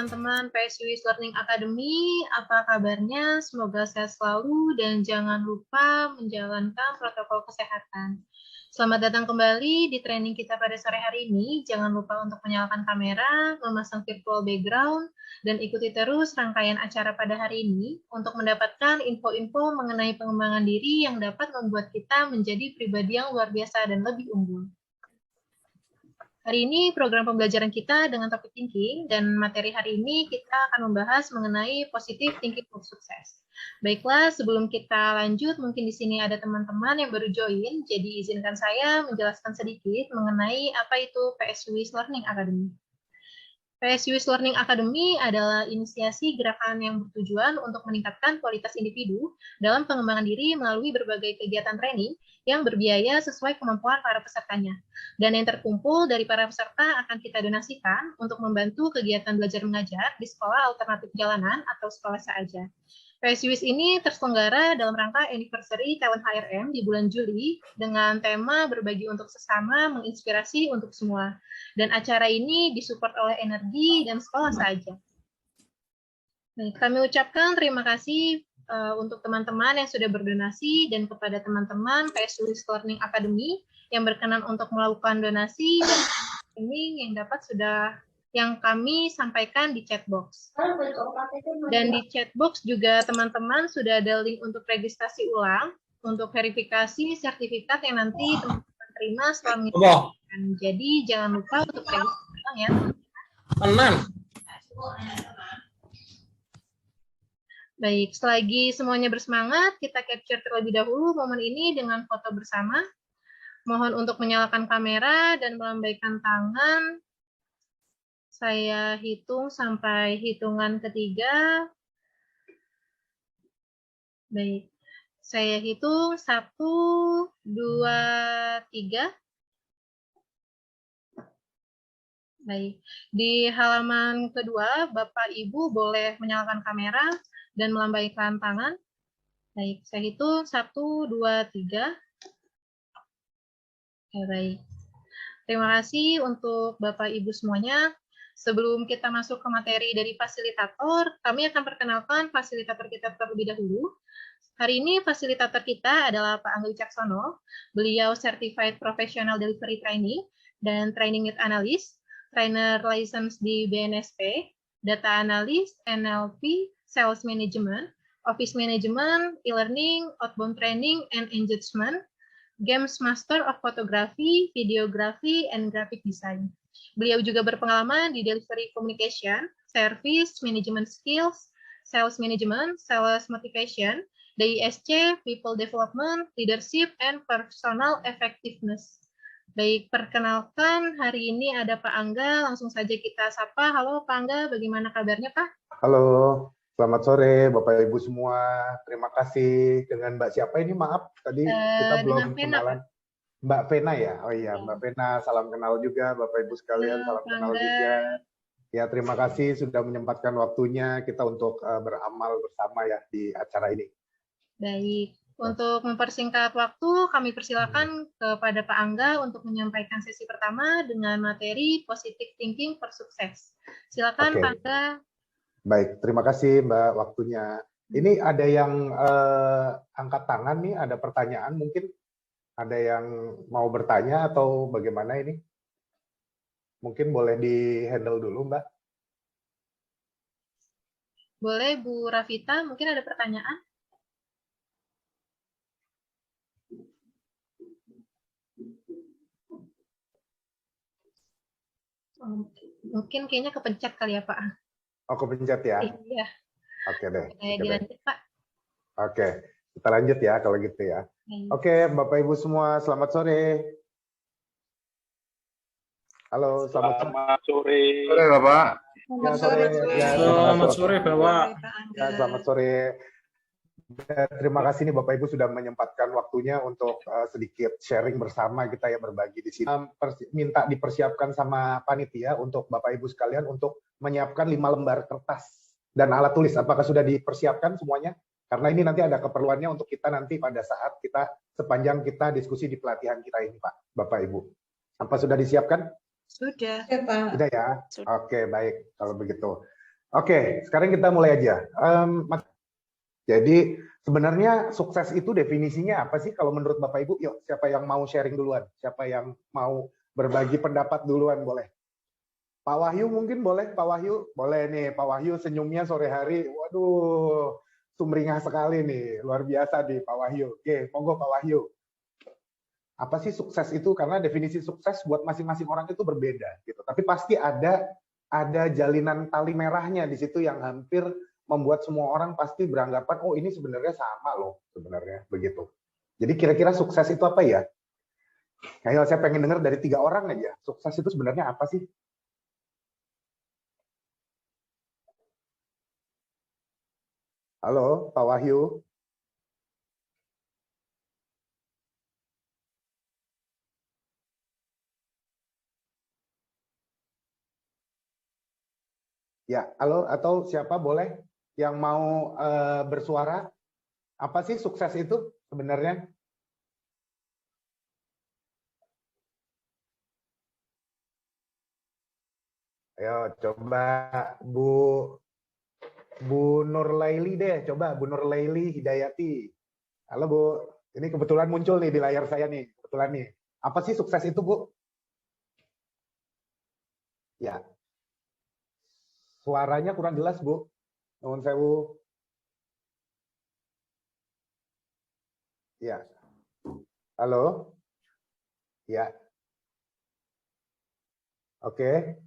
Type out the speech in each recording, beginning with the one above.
teman-teman PSUIS Learning Academy, apa kabarnya? Semoga sehat selalu dan jangan lupa menjalankan protokol kesehatan. Selamat datang kembali di training kita pada sore hari ini. Jangan lupa untuk menyalakan kamera, memasang virtual background, dan ikuti terus rangkaian acara pada hari ini untuk mendapatkan info-info mengenai pengembangan diri yang dapat membuat kita menjadi pribadi yang luar biasa dan lebih unggul. Hari ini program pembelajaran kita dengan topik thinking, dan materi hari ini kita akan membahas mengenai positive thinking for success. Baiklah, sebelum kita lanjut, mungkin di sini ada teman-teman yang baru join, jadi izinkan saya menjelaskan sedikit mengenai apa itu PSUIS Learning Academy. PSUIS Learning Academy adalah inisiasi gerakan yang bertujuan untuk meningkatkan kualitas individu dalam pengembangan diri melalui berbagai kegiatan training yang berbiaya sesuai kemampuan para pesertanya. Dan yang terkumpul dari para peserta akan kita donasikan untuk membantu kegiatan belajar mengajar di sekolah alternatif jalanan atau sekolah saja. PSUIS ini terselenggara dalam rangka anniversary Talent HRM di bulan Juli dengan tema berbagi untuk sesama, menginspirasi untuk semua. Dan acara ini disupport oleh Energi dan sekolah saja. Baik, kami ucapkan terima kasih untuk teman-teman yang sudah berdonasi dan kepada teman-teman PSUIS Learning Academy yang berkenan untuk melakukan donasi dan ini yang yang kami sampaikan di chat box. Dan di chat box juga teman-teman sudah ada link untuk registrasi ulang untuk verifikasi sertifikat yang nanti teman-teman terima setelah mengisikan. Jadi jangan lupa untuk registrasi ulang ya. Baik, selagi semuanya bersemangat, kita capture terlebih dahulu momen ini dengan foto bersama. Mohon untuk menyalakan kamera dan melambaikan tangan. Saya hitung sampai hitungan ketiga. Baik, saya hitung 1, 2, 3. Baik, di halaman kedua, Bapak Ibu boleh menyalakan kamera dan melambaikan tangan. Baik, saya hitung 1, 2, 3. Oke, baik. Terima kasih untuk Bapak Ibu semuanya. Sebelum kita masuk ke materi dari fasilitator, kami akan perkenalkan fasilitator kita terlebih dahulu. Hari ini fasilitator kita adalah Pak Angga Wicaksono. Beliau Certified Professional Delivery Training dan Training Need Analyst, Trainer License di BNSP, Data Analyst, NLP, Sales Management, Office Management, E-Learning, Outbound Training and Engagement, Games Master of Photography, Videography, and Graphic Design. Beliau juga berpengalaman di Delivery Communication, Service Management Skills, Sales Management, Sales Motivation, DISC, People Development, Leadership, and Personal Effectiveness. Baik, perkenalkan hari ini ada Pak Angga, langsung saja kita sapa. Halo Pak Angga, bagaimana kabarnya Pak? Halo, selamat sore Bapak Ibu semua. Terima kasih. Dengan Mbak siapa ini? Maaf, tadi kita belum kenalan. Mbak Vena ya? Oh iya, Mbak Vena, salam kenal juga Bapak Ibu sekalian, salam kenal juga. Ya, terima kasih sudah menyempatkan waktunya kita untuk beramal bersama ya di acara ini. Baik, untuk mempersingkat waktu, kami persilakan kepada Pak Angga untuk menyampaikan sesi pertama dengan materi Positive Thinking for Success. Silakan Pak Angga. Baik, terima kasih Mbak waktunya. Ini ada yang angkat tangan nih, ada pertanyaan mungkin? Ada yang mau bertanya atau bagaimana ini? Mungkin boleh di-handle dulu, Mbak. Boleh, Bu Rafita, mungkin ada pertanyaan? Mungkin kayaknya kepencet kali ya, Pak. Oh, kepencet ya? Iya. Oke deh. Dilanjut, Pak. Oke, kita lanjut ya kalau gitu ya. Oke, Bapak Ibu semua, selamat sore. Halo, selamat sore. Sore, Bapak. Selamat sore. Selamat sore, Bapak. Ya, selamat sore. Terima kasih nih Bapak Ibu sudah menyempatkan waktunya untuk sedikit sharing bersama kita ya, berbagi di sini. Minta dipersiapkan sama panitia untuk Bapak Ibu sekalian untuk menyiapkan 5 lembar kertas dan alat tulis. Apakah sudah dipersiapkan semuanya? Karena ini nanti ada keperluannya untuk kita nanti pada saat kita sepanjang kita diskusi di pelatihan kita ini, Pak, Bapak Ibu. Apa sudah disiapkan? Sudah. Ya, Pak. Sudah ya? Oke, baik kalau begitu. Oke, sekarang kita mulai aja. Jadi sebenarnya sukses itu definisinya apa sih kalau menurut Bapak Ibu? Yuk, siapa yang mau sharing duluan? Siapa yang mau berbagi pendapat duluan boleh? Pak Wahyu mungkin boleh? Pak Wahyu? Boleh nih, Pak Wahyu senyumnya sore hari. Waduh, sumringah sekali nih. Luar biasa nih Pak Wahyu. Oke, monggo Pak Wahyu. Apa sih sukses itu? Karena definisi sukses buat masing-masing orang itu berbeda gitu. Tapi pasti ada jalinan tali merahnya di situ yang hampir membuat semua orang pasti beranggapan oh ini sebenarnya sama loh sebenarnya begitu. Jadi kira-kira sukses itu apa ya? Ayo saya pengen dengar dari 3 orang aja. Sukses itu sebenarnya apa sih? Halo, Pak Wahyu. Ya, halo atau siapa boleh yang mau bersuara? Apa sih sukses itu sebenarnya? Ayo coba Bu Nurlaili deh, coba Bu Nurlaili Hidayati. Halo Bu, ini kebetulan muncul nih di layar saya nih, kebetulan nih. Apa sih sukses itu Bu? Ya, suaranya kurang jelas Bu. Nuhun sewu. Ya, halo. Ya, oke.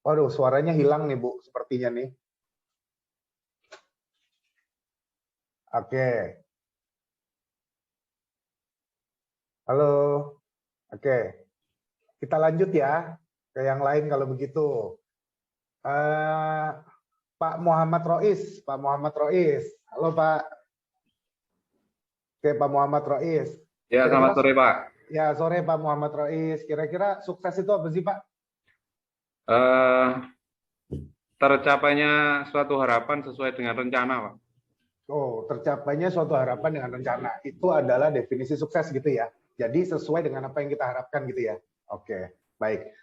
Waduh, suaranya hilang nih Bu, sepertinya nih. Oke. Halo. Oke. Kita lanjut ya ke yang lain kalau begitu. Pak Muhammad Rois, Pak Muhammad Rois. Halo Pak. Oke, Pak Muhammad Rois. Ya, selamat sore Pak. Ya, sore Pak Muhammad Rois. Kira-kira sukses itu apa sih Pak? Tercapainya suatu harapan sesuai dengan rencana Pak. Oh, tercapainya suatu harapan dengan rencana. Itu adalah definisi sukses gitu ya. Jadi sesuai dengan apa yang kita harapkan gitu ya. Oke, baik.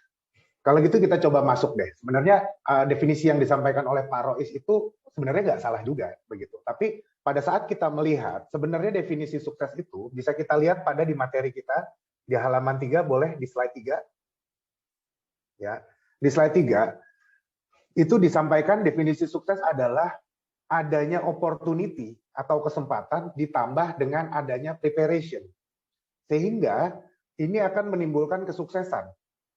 Kalau gitu kita coba masuk deh. Sebenarnya definisi yang disampaikan oleh Pak Rois itu sebenarnya nggak salah juga begitu. Tapi pada saat kita melihat sebenarnya definisi sukses itu bisa kita lihat pada di materi kita di halaman 3, boleh di slide 3. Ya. Di slide 3 itu disampaikan definisi sukses adalah adanya opportunity atau kesempatan ditambah dengan adanya preparation. Sehingga ini akan menimbulkan kesuksesan.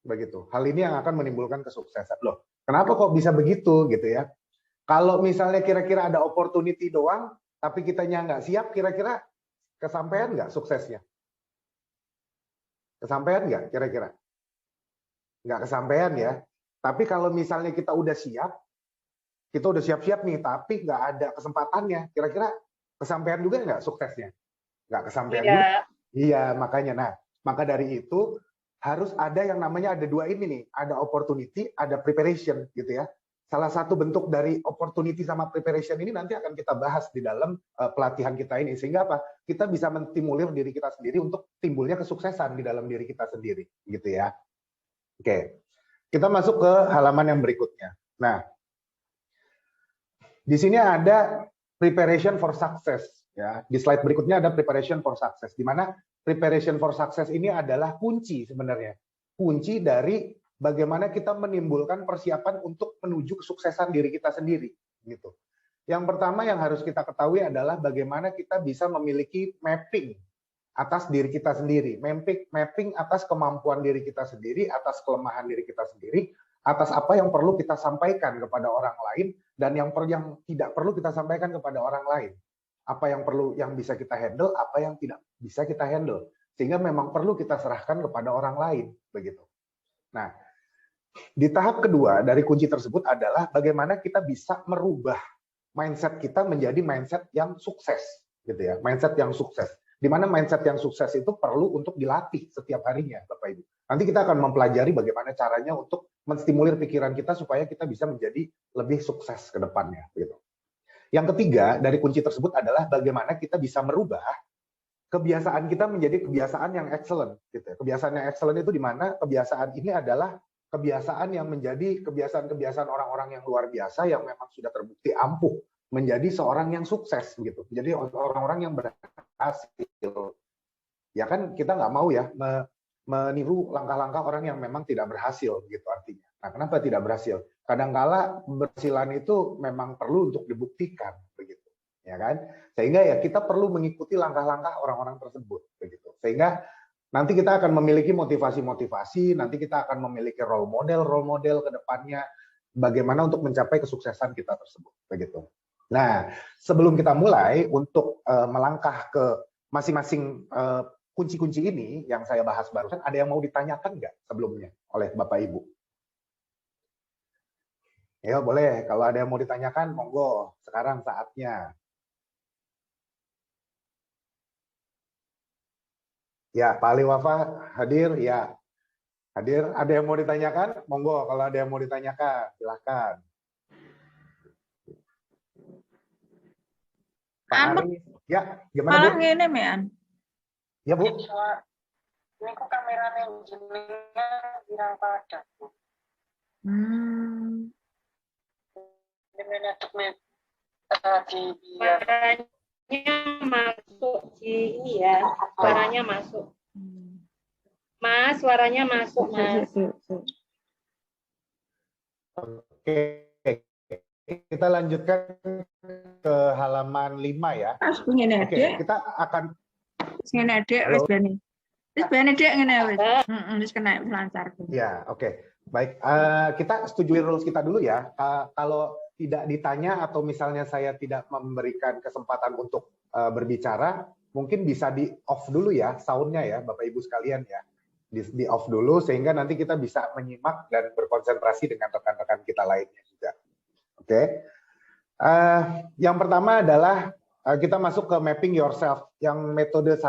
Begitu. Hal ini yang akan menimbulkan kesuksesan. Loh, kenapa kok bisa begitu gitu ya? Kalau misalnya kira-kira ada opportunity doang, tapi kitanya nggak siap, kira-kira kesampaian nggak suksesnya? Kesampaian nggak kira-kira? Nggak kesampaian ya. Tapi kalau misalnya kita udah siap-siap nih, tapi nggak ada kesempatannya, kira-kira kesampaian juga nggak suksesnya? Nggak kesampaian juga. Iya, makanya. Nah, maka dari itu harus ada yang namanya ada 2 ini nih, ada opportunity, ada preparation gitu ya. Salah satu bentuk dari opportunity sama preparation ini nanti akan kita bahas di dalam pelatihan kita ini, sehingga apa? Kita bisa menstimulir diri kita sendiri untuk timbulnya kesuksesan di dalam diri kita sendiri, gitu ya. Oke, kita masuk ke halaman yang berikutnya. Nah, di sini ada preparation for success ya. Di slide berikutnya ada preparation for success, di mana preparation for success ini adalah kunci sebenarnya. Kunci dari bagaimana kita menimbulkan persiapan untuk menuju kesuksesan diri kita sendiri gitu. Yang pertama yang harus kita ketahui adalah bagaimana kita bisa memiliki mapping atas diri kita sendiri, mapping atas kemampuan diri kita sendiri, atas kelemahan diri kita sendiri, atas apa yang perlu kita sampaikan kepada orang lain dan yang tidak perlu kita sampaikan kepada orang lain. Apa yang perlu, yang bisa kita handle, apa yang tidak bisa kita handle, sehingga memang perlu kita serahkan kepada orang lain begitu. Nah, di tahap kedua dari kunci tersebut adalah bagaimana kita bisa merubah mindset kita menjadi mindset yang sukses gitu ya, mindset yang sukses. Di mana mindset yang sukses itu perlu untuk dilatih setiap harinya, Bapak Ibu. Nanti kita akan mempelajari bagaimana caranya untuk menstimulir pikiran kita supaya kita bisa menjadi lebih sukses ke depannya gitu. Yang ketiga dari kunci tersebut adalah bagaimana kita bisa merubah kebiasaan kita menjadi kebiasaan yang excellent gitu. Kebiasaan yang excellent itu di mana kebiasaan ini adalah kebiasaan yang menjadi kebiasaan-kebiasaan orang-orang yang luar biasa yang memang sudah terbukti ampuh menjadi seorang yang sukses gitu. Jadi orang-orang yang berhasil. Ya kan kita nggak mau ya meniru langkah-langkah orang yang memang tidak berhasil gitu artinya. Nah, kenapa tidak berhasil? Kadangkala keberhasilan itu memang perlu untuk dibuktikan begitu. Ya kan? Sehingga ya kita perlu mengikuti langkah-langkah orang-orang tersebut begitu. Sehingga nanti kita akan memiliki motivasi-motivasi, nanti kita akan memiliki role model ke depannya bagaimana untuk mencapai kesuksesan kita tersebut begitu. Nah, sebelum kita mulai untuk melangkah ke masing-masing kunci-kunci ini yang saya bahas barusan, ada yang mau ditanyakan nggak sebelumnya oleh Bapak Ibu? Ya boleh, kalau ada yang mau ditanyakan, monggo, sekarang saatnya. Ya, Pak Ali Wafa hadir, ya. Hadir, ada yang mau ditanyakan? Monggo, kalau ada yang mau ditanyakan, silahkan. Pak Ari, ya, gimana malah Bu? ngene mean. Ya Bu. Ini kok kameranya jenengan bilang pada Bu. Gimana di Suaranya masuk di ini ya, suaranya masuk. Mas, suaranya masuk, Mas. Oke, kita lanjutkan ke halaman 5 ya. Oke, kita akan Ngene Dek wis bene. Wis bene Dek ngene wis. Wis kena lancar. Ya, oke. Baik, kita setujui rules kita dulu ya. Kalau tidak ditanya atau misalnya saya tidak memberikan kesempatan untuk berbicara, mungkin bisa di off dulu ya soundnya ya, Bapak Ibu sekalian ya. Di off dulu sehingga nanti kita bisa menyimak dan berkonsentrasi dengan rekan-rekan kita lainnya juga. Oke. Yang pertama adalah kita masuk ke mapping yourself yang metode 1.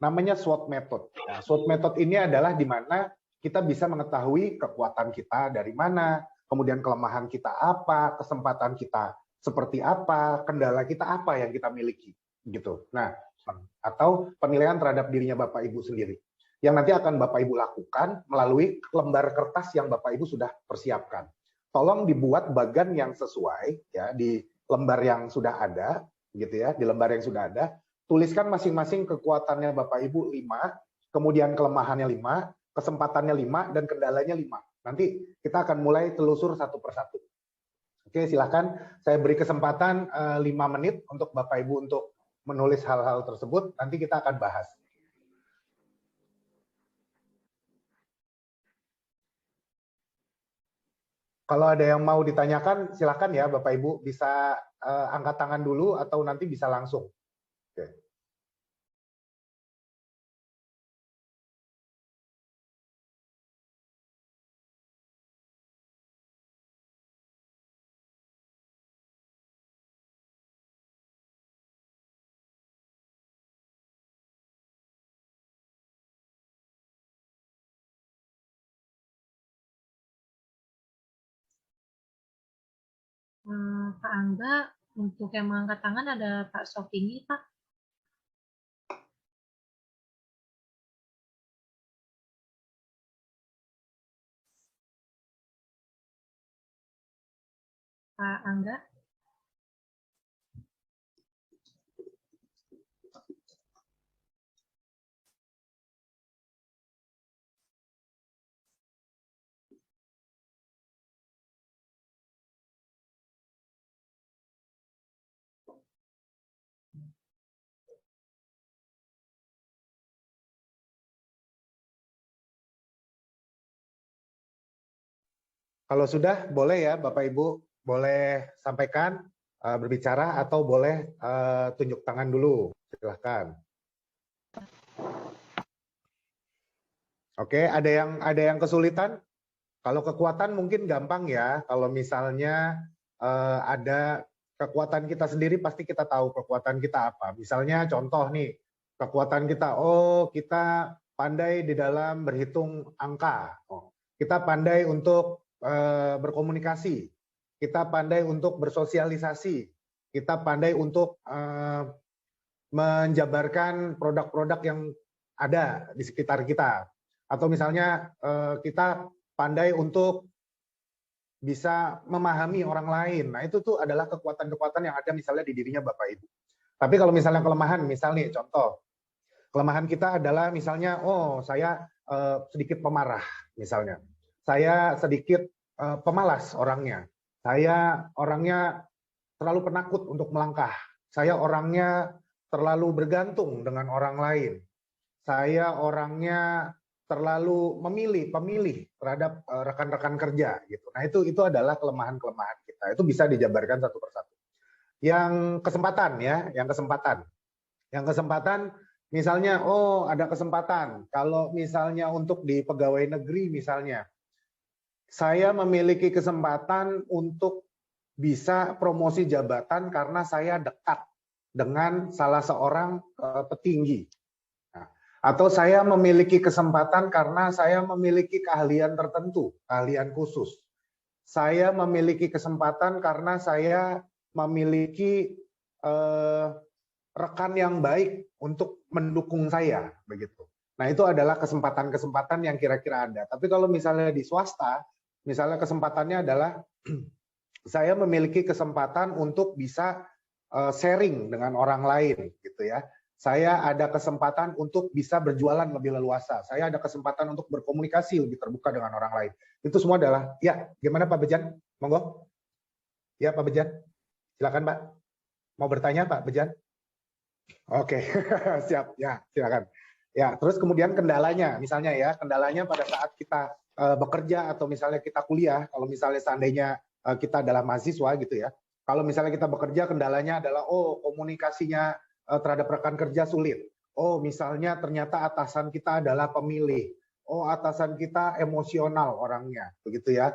Namanya SWOT method. Nah, SWOT method ini adalah di mana kita bisa mengetahui kekuatan kita dari mana, kemudian kelemahan kita apa, kesempatan kita seperti apa, kendala kita apa yang kita miliki gitu. Nah, atau penilaian terhadap dirinya Bapak Ibu sendiri yang nanti akan Bapak Ibu lakukan melalui lembar kertas yang Bapak Ibu sudah persiapkan. Tolong dibuat bagan yang sesuai ya di lembar yang sudah ada gitu ya, di lembar yang sudah ada, tuliskan masing-masing kekuatannya Bapak Ibu 5, kemudian kelemahannya 5, kesempatannya 5 dan kendalanya 5. Nanti kita akan mulai telusur satu persatu. Oke, silakan saya beri kesempatan 5 menit untuk Bapak Ibu untuk menulis hal-hal tersebut, nanti kita akan bahas. Kalau ada yang mau ditanyakan, silakan ya Bapak Ibu, bisa angkat tangan dulu atau nanti bisa langsung. Oke. Pak Angga, untuk yang mengangkat tangan ada Pak Sofini, Pak. Pak Angga. Kalau sudah, boleh ya Bapak Ibu, boleh sampaikan, berbicara atau boleh tunjuk tangan dulu, silahkan. Oke, ada yang kesulitan? Kalau kekuatan mungkin gampang ya, kalau misalnya ada kekuatan kita sendiri pasti kita tahu kekuatan kita apa. Misalnya contoh nih, kekuatan kita, oh kita pandai di dalam berhitung angka, kita pandai untuk berkomunikasi, kita pandai untuk bersosialisasi, kita pandai untuk menjabarkan produk-produk yang ada di sekitar kita, atau misalnya kita pandai untuk bisa memahami orang lain. Nah, itu tuh adalah kekuatan-kekuatan yang ada misalnya di dirinya Bapak Ibu. Tapi kalau misalnya kelemahan, misalnya contoh, kelemahan kita adalah misalnya, oh saya sedikit pemarah misalnya. Saya sedikit pemalas orangnya. Saya orangnya terlalu penakut untuk melangkah. Saya orangnya terlalu bergantung dengan orang lain. Saya orangnya terlalu pemilih terhadap rekan-rekan kerja gitu. Nah, itu adalah kelemahan-kelemahan kita. Itu bisa dijabarkan satu persatu. Yang kesempatan ya, yang kesempatan misalnya, oh ada kesempatan kalau misalnya untuk di pegawai negeri misalnya, saya memiliki kesempatan untuk bisa promosi jabatan karena saya dekat dengan salah seorang petinggi. Nah, atau saya memiliki kesempatan karena saya memiliki keahlian tertentu, keahlian khusus. Saya memiliki kesempatan karena saya memiliki rekan yang baik untuk mendukung saya, begitu. Nah, itu adalah kesempatan-kesempatan yang kira-kira ada. Tapi kalau misalnya di swasta, misalnya kesempatannya adalah saya memiliki kesempatan untuk bisa sharing dengan orang lain, gitu ya. Saya ada kesempatan untuk bisa berjualan lebih leluasa. Saya ada kesempatan untuk berkomunikasi lebih terbuka dengan orang lain. Itu semua adalah, ya, gimana Pak Bejan? Monggo. Ya, Pak Bejan. Silakan, Pak. Mau bertanya, Pak Bejan? Oke, siap. Ya, silakan. Ya, terus kemudian kendalanya, misalnya ya, kendalanya pada saat kita bekerja atau misalnya kita kuliah, kalau misalnya seandainya kita adalah mahasiswa gitu ya. Kalau misalnya kita bekerja, kendalanya adalah, oh komunikasinya terhadap rekan kerja sulit. Oh misalnya ternyata atasan kita adalah pemilih. Oh atasan kita emosional orangnya, begitu ya.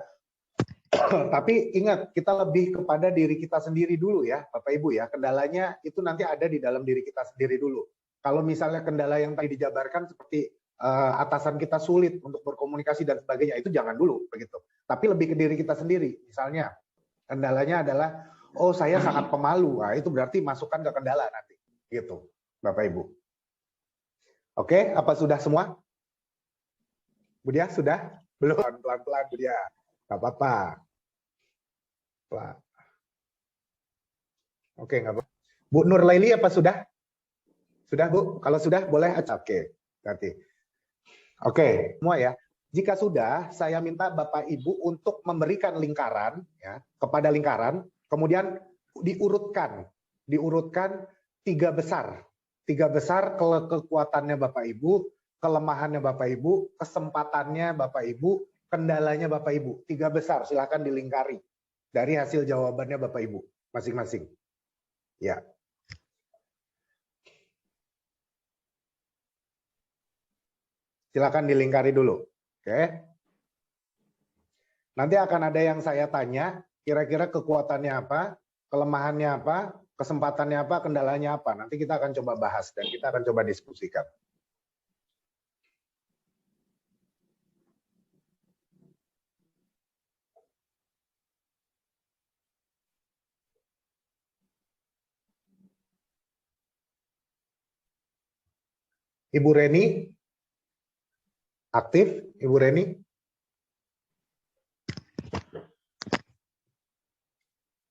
Tapi ingat, kita lebih kepada diri kita sendiri dulu ya, Bapak Ibu ya. Kendalanya itu nanti ada di dalam diri kita sendiri dulu. Kalau misalnya kendala yang tadi dijabarkan seperti atasan kita sulit untuk berkomunikasi dan sebagainya, itu jangan dulu begitu. Tapi lebih ke diri kita sendiri. Misalnya kendalanya adalah, oh saya sangat pemalu. Nah, itu berarti masukkan ke kendala nanti. Gitu, Bapak Ibu. Oke, apa sudah semua? Budia, sudah? Belum, pelan-pelan Budia. Nggak apa-apa. Oke, nggak apa-apa. Bu Nur Laili, apa sudah? Sudah, Bu? Kalau sudah, boleh aja. Oke, nanti. Oke, semua ya. Jika sudah, saya minta Bapak Ibu untuk memberikan lingkaran ya, kepada lingkaran, kemudian diurutkan 3 besar. 3 besar kekuatannya Bapak Ibu, kelemahannya Bapak Ibu, kesempatannya Bapak Ibu, kendalanya Bapak Ibu. 3 besar, silakan dilingkari dari hasil jawabannya Bapak Ibu masing-masing. Ya. Silakan dilingkari dulu. Oke. Nanti akan ada yang saya tanya, kira-kira kekuatannya apa, kelemahannya apa, kesempatannya apa, kendalanya apa. Nanti kita akan coba bahas dan kita akan coba diskusikan. Ibu Reni, aktif, Ibu Reni?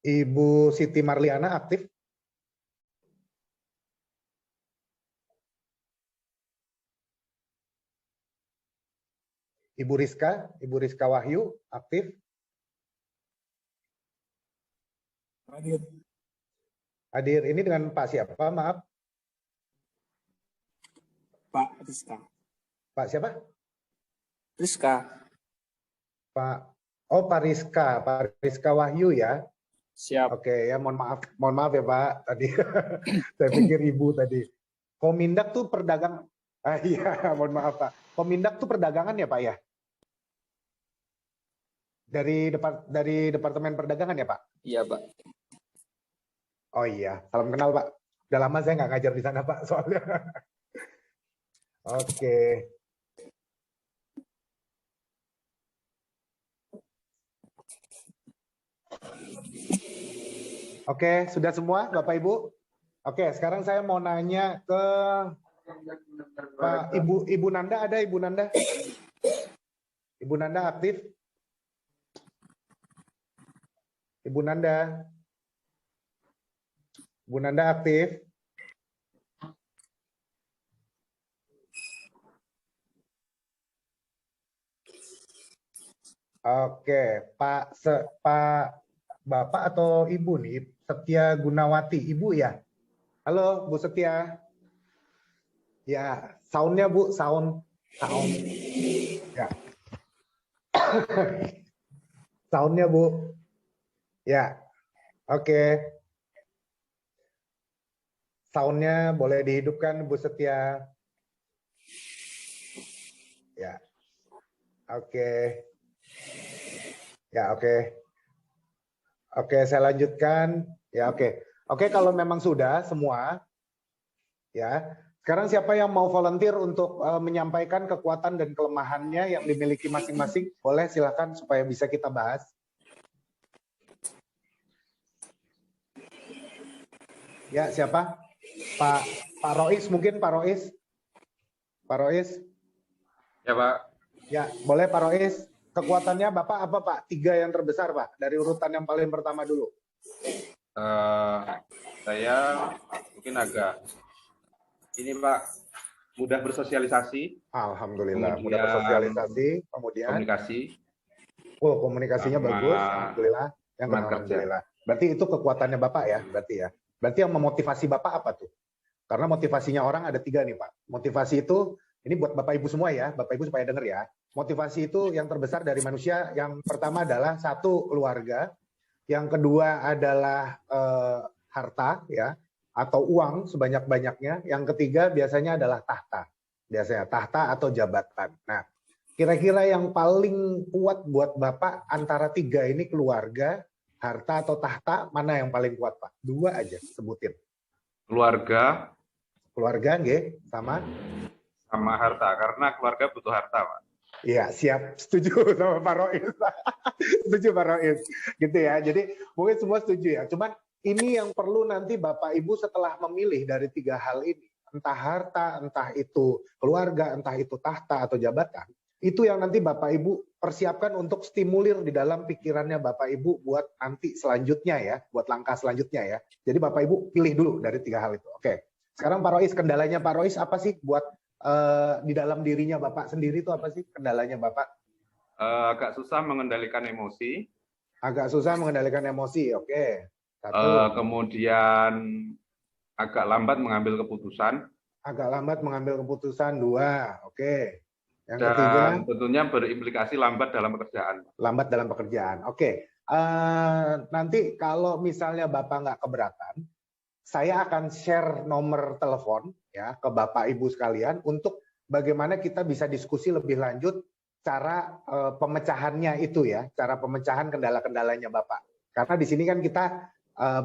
Ibu Siti Marliana aktif? Ibu Rizka Wahyu aktif? Hadir. Hadir. Ini dengan Pak siapa? Maaf. Pak Rizka. Pak siapa? Rizka. Pak. Oh, Pak Rizka Wahyu ya. Siap. Oke, ya mohon maaf ya Pak. Tadi saya pikir Ibu tadi. Komindak tuh perdagangan. Iya, mohon maaf Pak. Komindak tuh perdagangan ya Pak ya? Dari Departemen Perdagangan ya Pak? Iya Pak. Oh iya, salam kenal Pak. Udah lama saya nggak ngajar di sana Pak soalnya. Oke. Oke, sudah semua Bapak Ibu? Oke, sekarang saya mau nanya ke Pak Ibu Nanda, ada Ibu Nanda? Ibu Ibu Nanda aktif? Ibu Nanda? Ibu Nanda aktif? Oke, Pak Bapak atau Ibu nih, Setia Gunawati, Ibu ya? Halo, Bu Setia. Ya, soundnya Bu, sound. Ya. Soundnya Bu. Ya, oke. Soundnya boleh dihidupkan Bu Setia. Ya, oke. Ya, oke. Oke, saya lanjutkan. Ya, oke. Oke, kalau memang sudah semua, ya. Sekarang siapa yang mau volunteer untuk menyampaikan kekuatan dan kelemahannya yang dimiliki masing-masing? Boleh, silakan supaya bisa kita bahas. Ya, siapa? Pak Rois mungkin, Pak Rois? Pak Rois? Ya, Pak. Ya, boleh Pak Rois. Kekuatannya Bapak apa Pak? 3 yang terbesar Pak, dari urutan yang paling pertama dulu. Saya mungkin agak ini Pak, mudah bersosialisasi. Alhamdulillah, Kemudian mudah bersosialisasi. Kemudian komunikasi. Oh, komunikasinya Sama bagus. Alhamdulillah. Yang semangat kerja. alhamdulillah. Berarti itu kekuatannya Bapak ya, berarti ya. Berarti yang memotivasi Bapak apa tuh? Karena motivasinya orang ada 3 nih Pak. Motivasi itu, ini buat Bapak Ibu semua ya, Bapak Ibu supaya dengar ya. Motivasi itu yang terbesar dari manusia, yang pertama adalah 1, keluarga, yang kedua adalah harta ya, atau uang sebanyak-banyaknya, yang ketiga biasanya adalah tahta. Biasanya tahta atau jabatan. Nah, kira-kira yang paling kuat buat Bapak antara 3 ini, keluarga, harta atau tahta, mana yang paling kuat Pak? 2 aja sebutin. Keluarga Keluarga nggih, sama harta, karena keluarga butuh harta, Pak. Iya, siap. Setuju sama Pak Rois. Setuju Pak Rois. Gitu ya. Jadi mungkin semua setuju ya. Cuman ini yang perlu nanti Bapak Ibu setelah memilih dari 3 hal ini. Entah harta, entah itu keluarga, entah itu tahta atau jabatan. Itu yang nanti Bapak Ibu persiapkan untuk stimulir di dalam pikirannya Bapak Ibu buat nanti selanjutnya ya. Buat langkah selanjutnya ya. Jadi Bapak Ibu pilih dulu dari 3 hal itu. Oke. Sekarang Pak Rois, kendalanya Pak Rois apa sih buat di dalam dirinya Bapak sendiri itu apa sih kendalanya Bapak? Agak susah mengendalikan emosi. Agak susah mengendalikan emosi, oke. 1. Kemudian agak lambat mengambil keputusan. Agak lambat mengambil keputusan, 2, oke. Yang Dan ketiga, tentunya berimplikasi lambat dalam pekerjaan. lambat dalam pekerjaan, oke. Nanti kalau misalnya Bapak nggak keberatan, saya akan share nomor telepon ya ke Bapak Ibu sekalian untuk bagaimana kita bisa diskusi lebih lanjut cara pemecahannya itu ya, cara pemecahan kendala-kendalanya Bapak. Karena di sini kan kita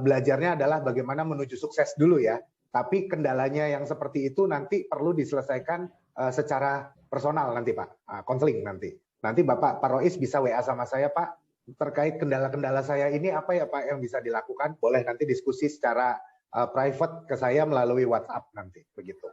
belajarnya adalah bagaimana menuju sukses dulu ya. Tapi kendalanya yang seperti itu nanti perlu diselesaikan secara personal nanti Pak, konseling nanti. Nanti Pak Rois bisa WA sama saya Pak, terkait kendala-kendala saya ini apa ya Pak yang bisa dilakukan. Boleh nanti diskusi secara private ke saya melalui WhatsApp nanti, begitu.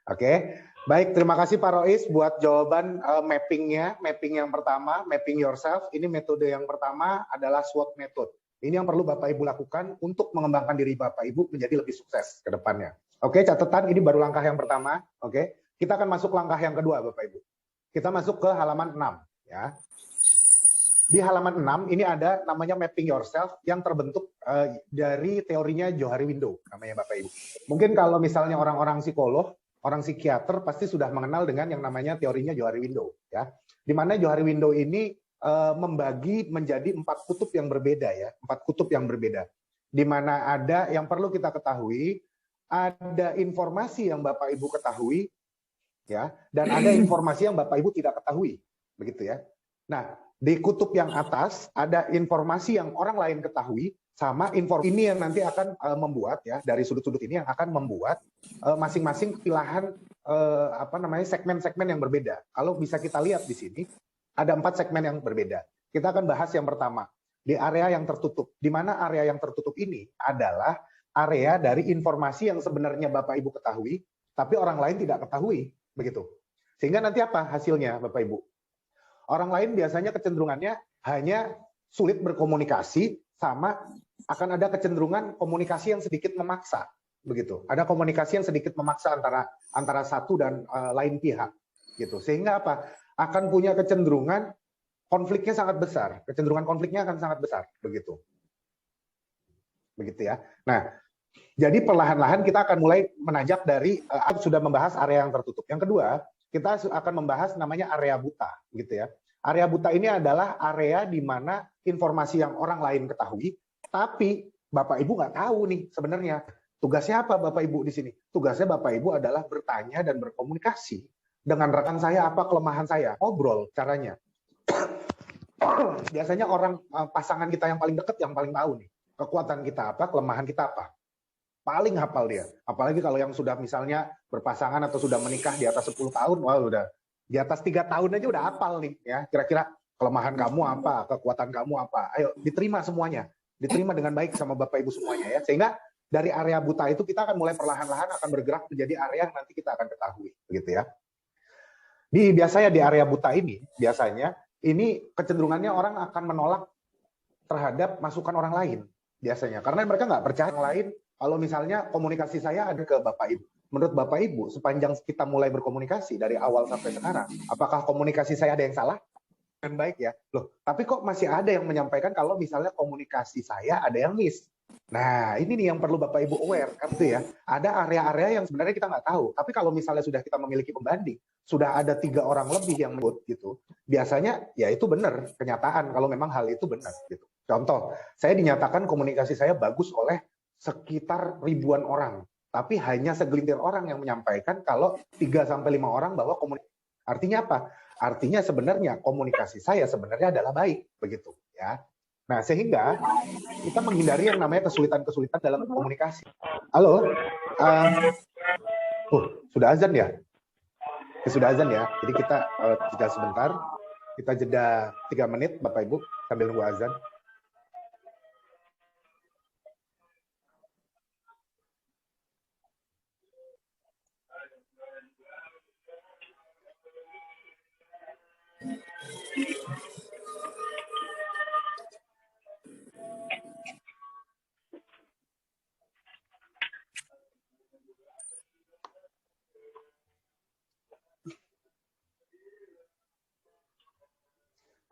Oke, baik, terima kasih Pak Rois buat jawaban mappingnya. Mapping yang pertama, mapping yourself. Ini metode yang pertama adalah SWOT method. Ini yang perlu Bapak Ibu lakukan untuk mengembangkan diri Bapak Ibu menjadi lebih sukses ke depannya. Oke, catatan ini baru langkah yang pertama. Oke, kita akan masuk langkah yang kedua Bapak Ibu. Kita masuk ke halaman 6 ya. Di halaman 6 ini ada namanya mapping yourself yang terbentuk dari teorinya Johari Window namanya Bapak Ibu. Mungkin kalau misalnya orang-orang psikolog, orang psikiater pasti sudah mengenal dengan yang namanya teorinya Johari Window ya. Di mana Johari Window ini membagi menjadi 4 kutub yang berbeda ya, 4 kutub yang berbeda. Di mana ada yang perlu kita ketahui, ada informasi yang Bapak Ibu ketahui ya, dan ada informasi yang Bapak Ibu tidak ketahui, begitu ya. Nah, di kutub yang atas ada informasi yang orang lain ketahui sama informasi ini yang nanti akan membuat ya dari sudut-sudut ini yang akan membuat masing-masing pilihan segmen-segmen yang berbeda. Kalau bisa kita lihat di sini ada 4 segmen yang berbeda. Kita akan bahas yang pertama di area yang tertutup. Di mana area yang tertutup ini adalah area dari informasi yang sebenarnya Bapak Ibu ketahui, tapi orang lain tidak ketahui, begitu. Sehingga nanti apa hasilnya Bapak Ibu? Orang lain biasanya kecenderungannya hanya sulit berkomunikasi, sama akan ada kecenderungan komunikasi yang sedikit memaksa, begitu. Ada komunikasi yang sedikit memaksa antara satu dan lain pihak, gitu. Sehingga apa? Akan punya kecenderungan konfliknya sangat besar. Kecenderungan konfliknya akan sangat besar, begitu. Begitu ya. Nah, jadi perlahan-lahan kita akan mulai menanjak dari sudah membahas area yang tertutup. Yang kedua, kita akan membahas namanya area buta, gitu ya. Area buta ini adalah area di mana informasi yang orang lain ketahui, tapi Bapak Ibu nggak tahu nih sebenarnya. Tugasnya apa Bapak Ibu di sini? Tugasnya Bapak Ibu adalah bertanya dan berkomunikasi dengan rekan saya, apa kelemahan saya. Ngobrol caranya. Biasanya orang pasangan kita yang paling dekat yang paling tahu nih. Kekuatan kita apa, kelemahan kita apa. Paling hafal dia. Apalagi kalau yang sudah misalnya berpasangan atau sudah menikah di atas 10 tahun, wah udah di atas 3 tahun aja udah hafal nih ya. Kira-kira kelemahan kamu apa, kekuatan kamu apa. Ayo diterima semuanya. Diterima dengan baik sama Bapak Ibu semuanya ya. Sehingga dari area buta itu kita akan mulai perlahan-lahan akan bergerak menjadi area yang nanti kita akan ketahui, begitu ya. Biasanya di area buta ini, biasanya ini kecenderungannya orang akan menolak terhadap masukan orang lain biasanya. Karena mereka nggak percaya orang lain. Kalau misalnya komunikasi saya ada ke Bapak Ibu. Menurut Bapak Ibu, sepanjang kita mulai berkomunikasi dari awal sampai sekarang, apakah komunikasi saya ada yang salah? Dengan baik ya. Loh, tapi kok masih ada yang menyampaikan kalau misalnya komunikasi saya ada yang miss. Nah, ini nih yang perlu Bapak Ibu aware, kan itu ya. Ada area-area yang sebenarnya kita nggak tahu. Tapi kalau misalnya sudah kita memiliki pembanding, sudah ada 3 orang lebih yang menyebut gitu, biasanya ya itu benar, kenyataan kalau memang hal itu benar gitu. Contoh, saya dinyatakan komunikasi saya bagus oleh sekitar ribuan orang, tapi hanya segelintir orang yang menyampaikan kalau 3-5 orang bahwa komunikasi. Artinya apa? Artinya sebenarnya komunikasi saya sebenarnya adalah baik, begitu ya. Nah, sehingga kita menghindari yang namanya kesulitan-kesulitan dalam komunikasi. Halo, sudah azan ya? Sudah azan ya. Jadi kita jeda sebentar, kita jeda 3 menit, Bapak Ibu, sambil nunggu azan.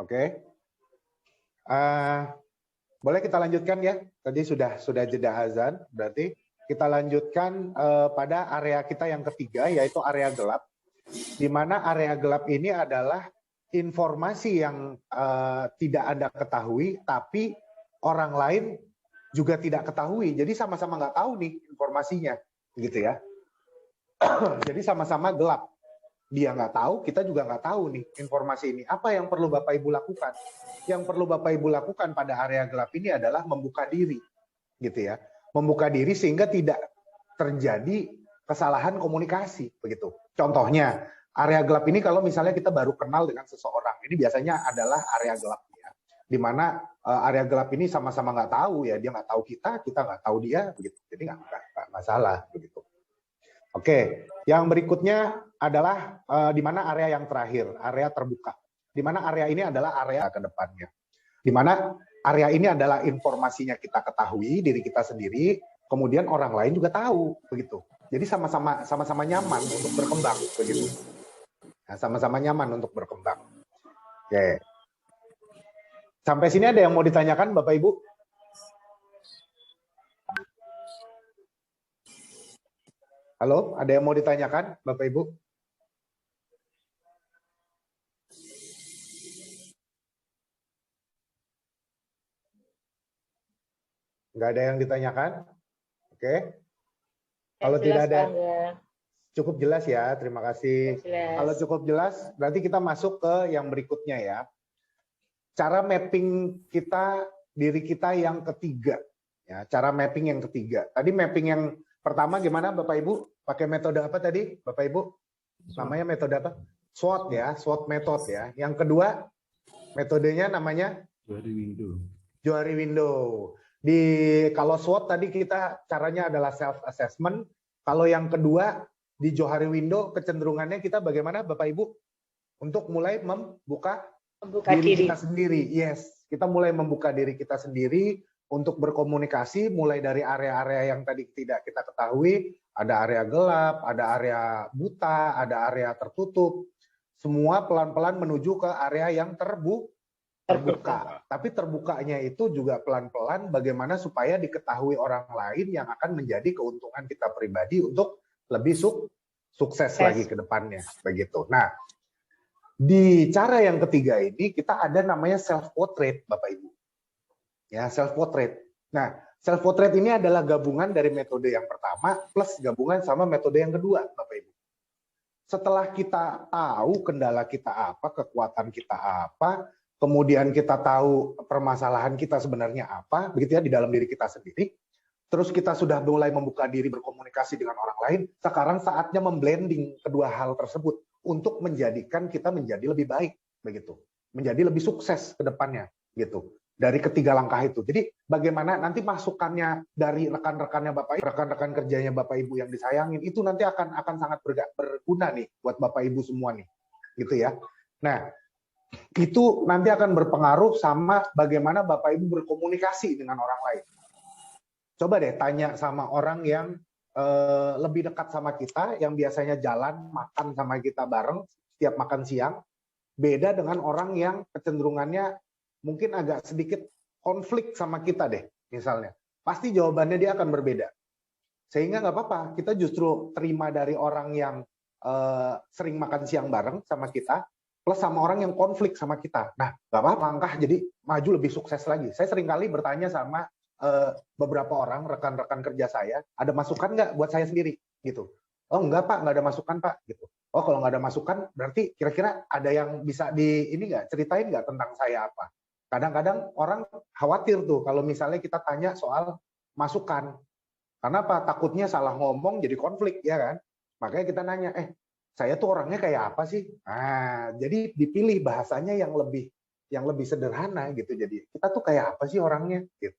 Oke, boleh kita lanjutkan ya. Tadi sudah jeda azan, berarti kita lanjutkan pada area kita yang ketiga, yaitu area gelap. Di mana area gelap ini adalah informasi yang tidak Anda ketahui, tapi orang lain juga tidak ketahui. Jadi sama-sama nggak tahu nih informasinya, gitu ya. Jadi sama-sama gelap. Dia nggak tahu, kita juga nggak tahu nih informasi ini. Apa yang perlu Bapak Ibu lakukan? Yang perlu Bapak Ibu lakukan pada area gelap ini adalah membuka diri, gitu ya. Membuka diri sehingga tidak terjadi kesalahan komunikasi, begitu. Contohnya, area gelap ini kalau misalnya kita baru kenal dengan seseorang, ini biasanya adalah area gelap ya. Di mana area gelap ini sama-sama nggak tahu ya, dia nggak tahu kita nggak tahu dia, begitu. Jadi nggak masalah, begitu. Oke, yang berikutnya adalah di mana area yang terakhir, area terbuka. Di mana area ini adalah area ke depannya. Di mana area ini adalah informasinya kita ketahui, diri kita sendiri, kemudian orang lain juga tahu, begitu. Jadi sama-sama nyaman untuk berkembang, begitu. Nah, sama-sama nyaman untuk berkembang. Oke. Sampai sini ada yang mau ditanyakan, Bapak Ibu? Halo, ada yang mau ditanyakan, Bapak Ibu? Nggak ada yang ditanyakan? Oke. Kalau tidak ada, cukup jelas ya, terima kasih. Kalau cukup jelas, berarti kita masuk ke yang berikutnya ya. Cara mapping kita, diri kita yang ketiga. Ya, cara mapping yang ketiga. Tadi mapping yang pertama gimana Bapak Ibu? Pakai metode apa tadi Bapak Ibu? Namanya metode apa? SWOT ya, SWOT method ya. Yang kedua metodenya namanya Johari Window. Kalau SWOT tadi kita caranya adalah self assessment. Kalau yang kedua di Johari Window kecenderungannya kita bagaimana Bapak Ibu? Untuk mulai membuka Membuka diri diri. kita sendiri. Yes, kita mulai membuka diri kita sendiri untuk berkomunikasi mulai dari area-area yang tadi tidak kita ketahui, ada area gelap, ada area buta, ada area tertutup. Semua pelan-pelan menuju ke area yang terbuka. Tapi terbukanya itu juga pelan-pelan bagaimana supaya diketahui orang lain yang akan menjadi keuntungan kita pribadi untuk lebih sukses lagi ke depannya. Begitu. Nah, di cara yang ketiga ini kita ada namanya self-portrait, Bapak Ibu. Ya, self-portrait. Nah, self-portrait ini adalah gabungan dari metode yang pertama plus gabungan sama metode yang kedua, Bapak Ibu. Setelah kita tahu kendala kita apa, kekuatan kita apa, kemudian kita tahu permasalahan kita sebenarnya apa, begitu ya, di dalam diri kita sendiri. Terus kita sudah mulai membuka diri berkomunikasi dengan orang lain, sekarang saatnya memblending kedua hal tersebut untuk menjadikan kita menjadi lebih baik, begitu. Menjadi lebih sukses ke depannya, gitu. Dari ketiga langkah itu. Jadi bagaimana nanti masukannya dari rekan-rekannya Bapak Ibu, rekan-rekan kerjanya Bapak Ibu yang disayangin, itu nanti akan sangat berguna nih buat Bapak Ibu semua nih, gitu ya. Nah, itu nanti akan berpengaruh sama bagaimana Bapak Ibu berkomunikasi dengan orang lain. Coba deh tanya sama orang yang lebih dekat sama kita, yang biasanya jalan, makan sama kita bareng, setiap makan siang, beda dengan orang yang kecenderungannya mungkin agak sedikit konflik sama kita deh, misalnya. Pasti jawabannya dia akan berbeda. Sehingga nggak apa-apa, kita justru terima dari orang yang sering makan siang bareng sama kita, plus sama orang yang konflik sama kita. Nah, nggak apa-apa, langkah jadi maju lebih sukses lagi. Saya seringkali bertanya sama beberapa orang, rekan-rekan kerja saya, ada masukan nggak buat saya sendiri? Gitu. Oh enggak Pak, nggak ada masukan Pak. Gitu. Oh kalau nggak ada masukan, berarti kira-kira ada yang bisa ceritain nggak tentang saya apa? Kadang-kadang orang khawatir tuh kalau misalnya kita tanya soal masukan. Karena apa? Takutnya salah ngomong jadi konflik, ya kan? Makanya kita nanya, saya tuh orangnya kayak apa sih? Nah, jadi dipilih bahasanya yang lebih sederhana gitu. Jadi kita tuh kayak apa sih orangnya? Gitu.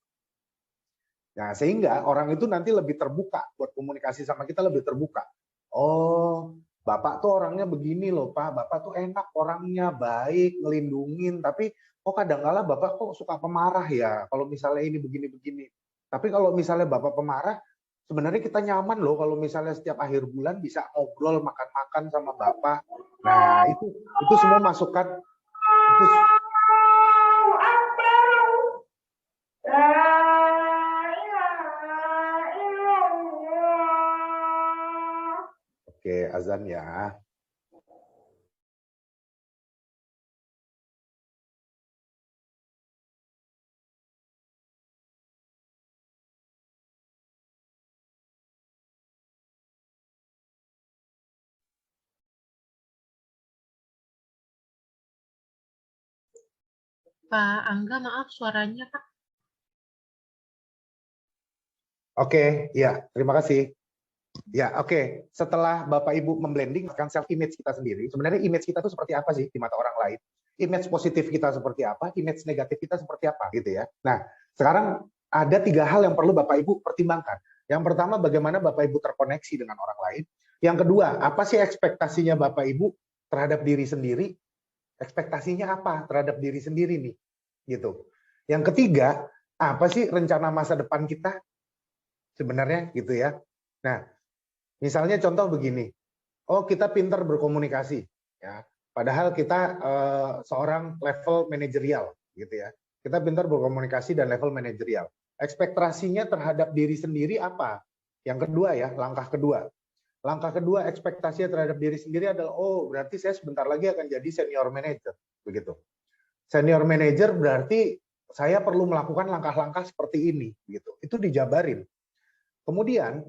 Nah, sehingga orang itu nanti lebih terbuka buat komunikasi sama kita, lebih terbuka. Oh, Bapak tuh orangnya begini loh Pak, Bapak tuh enak orangnya, baik, ngelindungin, tapi kok kadang-kala Bapak kok suka pemarah ya, kalau misalnya ini begini-begini. Tapi kalau misalnya Bapak pemarah, sebenarnya kita nyaman loh kalau misalnya setiap akhir bulan bisa ngobrol, makan-makan sama Bapak. Nah, itu semua masukan. Oke, azan ya. Pak Angga, maaf suaranya Pak. Oke, ya, terima kasih. Ya, oke. Setelah Bapak Ibu memblending kan self image kita sendiri, sebenarnya image kita itu seperti apa sih di mata orang lain? Image positif kita seperti apa? Image negatif kita seperti apa gitu ya. Nah, sekarang ada 3 hal yang perlu Bapak Ibu pertimbangkan. Yang pertama, bagaimana Bapak Ibu terkoneksi dengan orang lain. Yang kedua, apa sih ekspektasinya Bapak Ibu terhadap diri sendiri? Ekspektasinya apa terhadap diri sendiri nih? Gitu. Yang ketiga, apa sih rencana masa depan kita? Sebenarnya gitu ya. Nah, misalnya contoh begini, oh kita pintar berkomunikasi, ya. Padahal kita seorang level manajerial, gitu ya. Kita pintar berkomunikasi dan level manajerial. Ekspektasinya terhadap diri sendiri apa? Yang kedua ya, langkah kedua. Langkah kedua ekspektasinya terhadap diri sendiri adalah, oh berarti saya sebentar lagi akan jadi senior manager, begitu. Senior manager berarti saya perlu melakukan langkah-langkah seperti ini, gitu. Itu dijabarin. Kemudian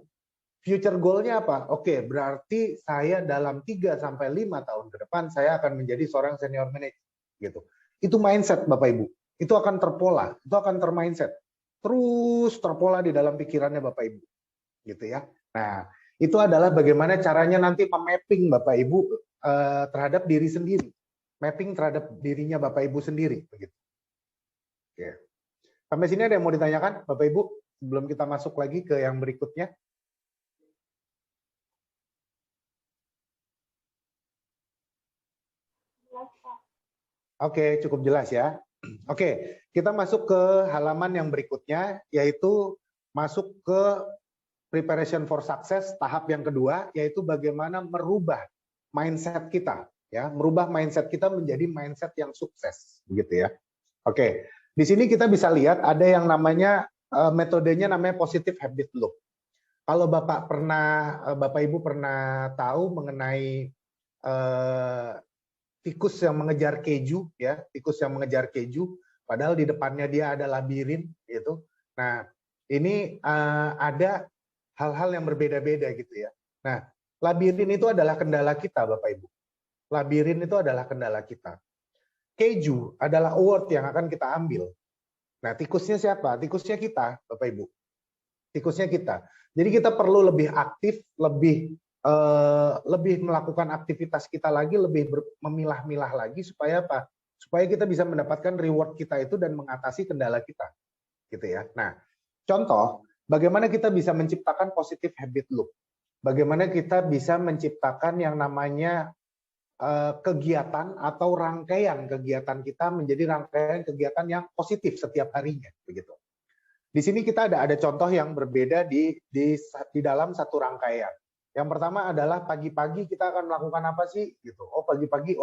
future goal-nya apa? Oke, berarti saya dalam 3 sampai 5 tahun ke depan saya akan menjadi seorang senior manager gitu. Itu mindset Bapak Ibu. Itu akan terpola, itu akan termindset. Terus terpola di dalam pikirannya Bapak Ibu. Gitu ya. Nah, itu adalah bagaimana caranya nanti memapping Bapak Ibu terhadap diri sendiri. Mapping terhadap dirinya Bapak Ibu sendiri begitu. Oke. Sampai sini ada yang mau ditanyakan Bapak Ibu sebelum kita masuk lagi ke yang berikutnya? Oke, cukup jelas ya. Oke, kita masuk ke halaman yang berikutnya, yaitu masuk ke preparation for success tahap yang kedua, yaitu bagaimana merubah mindset kita, ya, merubah mindset kita menjadi mindset yang sukses, begitu ya. Oke, di sini kita bisa lihat ada yang namanya metodenya namanya positive habit loop. Kalau Bapak Ibu pernah tahu mengenai tikus yang mengejar keju, ya, tikus yang mengejar keju, padahal di depannya dia ada labirin, gitu. Nah, ini ada hal-hal yang berbeda-beda, gitu ya. Nah, labirin itu adalah kendala kita, Bapak Ibu. Labirin itu adalah kendala kita. Keju adalah award yang akan kita ambil. Nah, tikusnya siapa? Tikusnya kita, Bapak Ibu. Tikusnya kita. Jadi kita perlu lebih aktif, lebih melakukan aktivitas kita lagi, lebih memilah-milah lagi supaya apa? Supaya kita bisa mendapatkan reward kita itu dan mengatasi kendala kita, gitu ya. Nah, contoh bagaimana kita bisa menciptakan positive habit loop. Bagaimana kita bisa menciptakan yang namanya kegiatan atau rangkaian kegiatan kita menjadi rangkaian kegiatan yang positif setiap harinya, begitu. Di sini kita ada contoh yang berbeda di dalam satu rangkaian. Yang pertama adalah pagi-pagi kita akan melakukan apa sih? Gitu. Oh, pagi-pagi,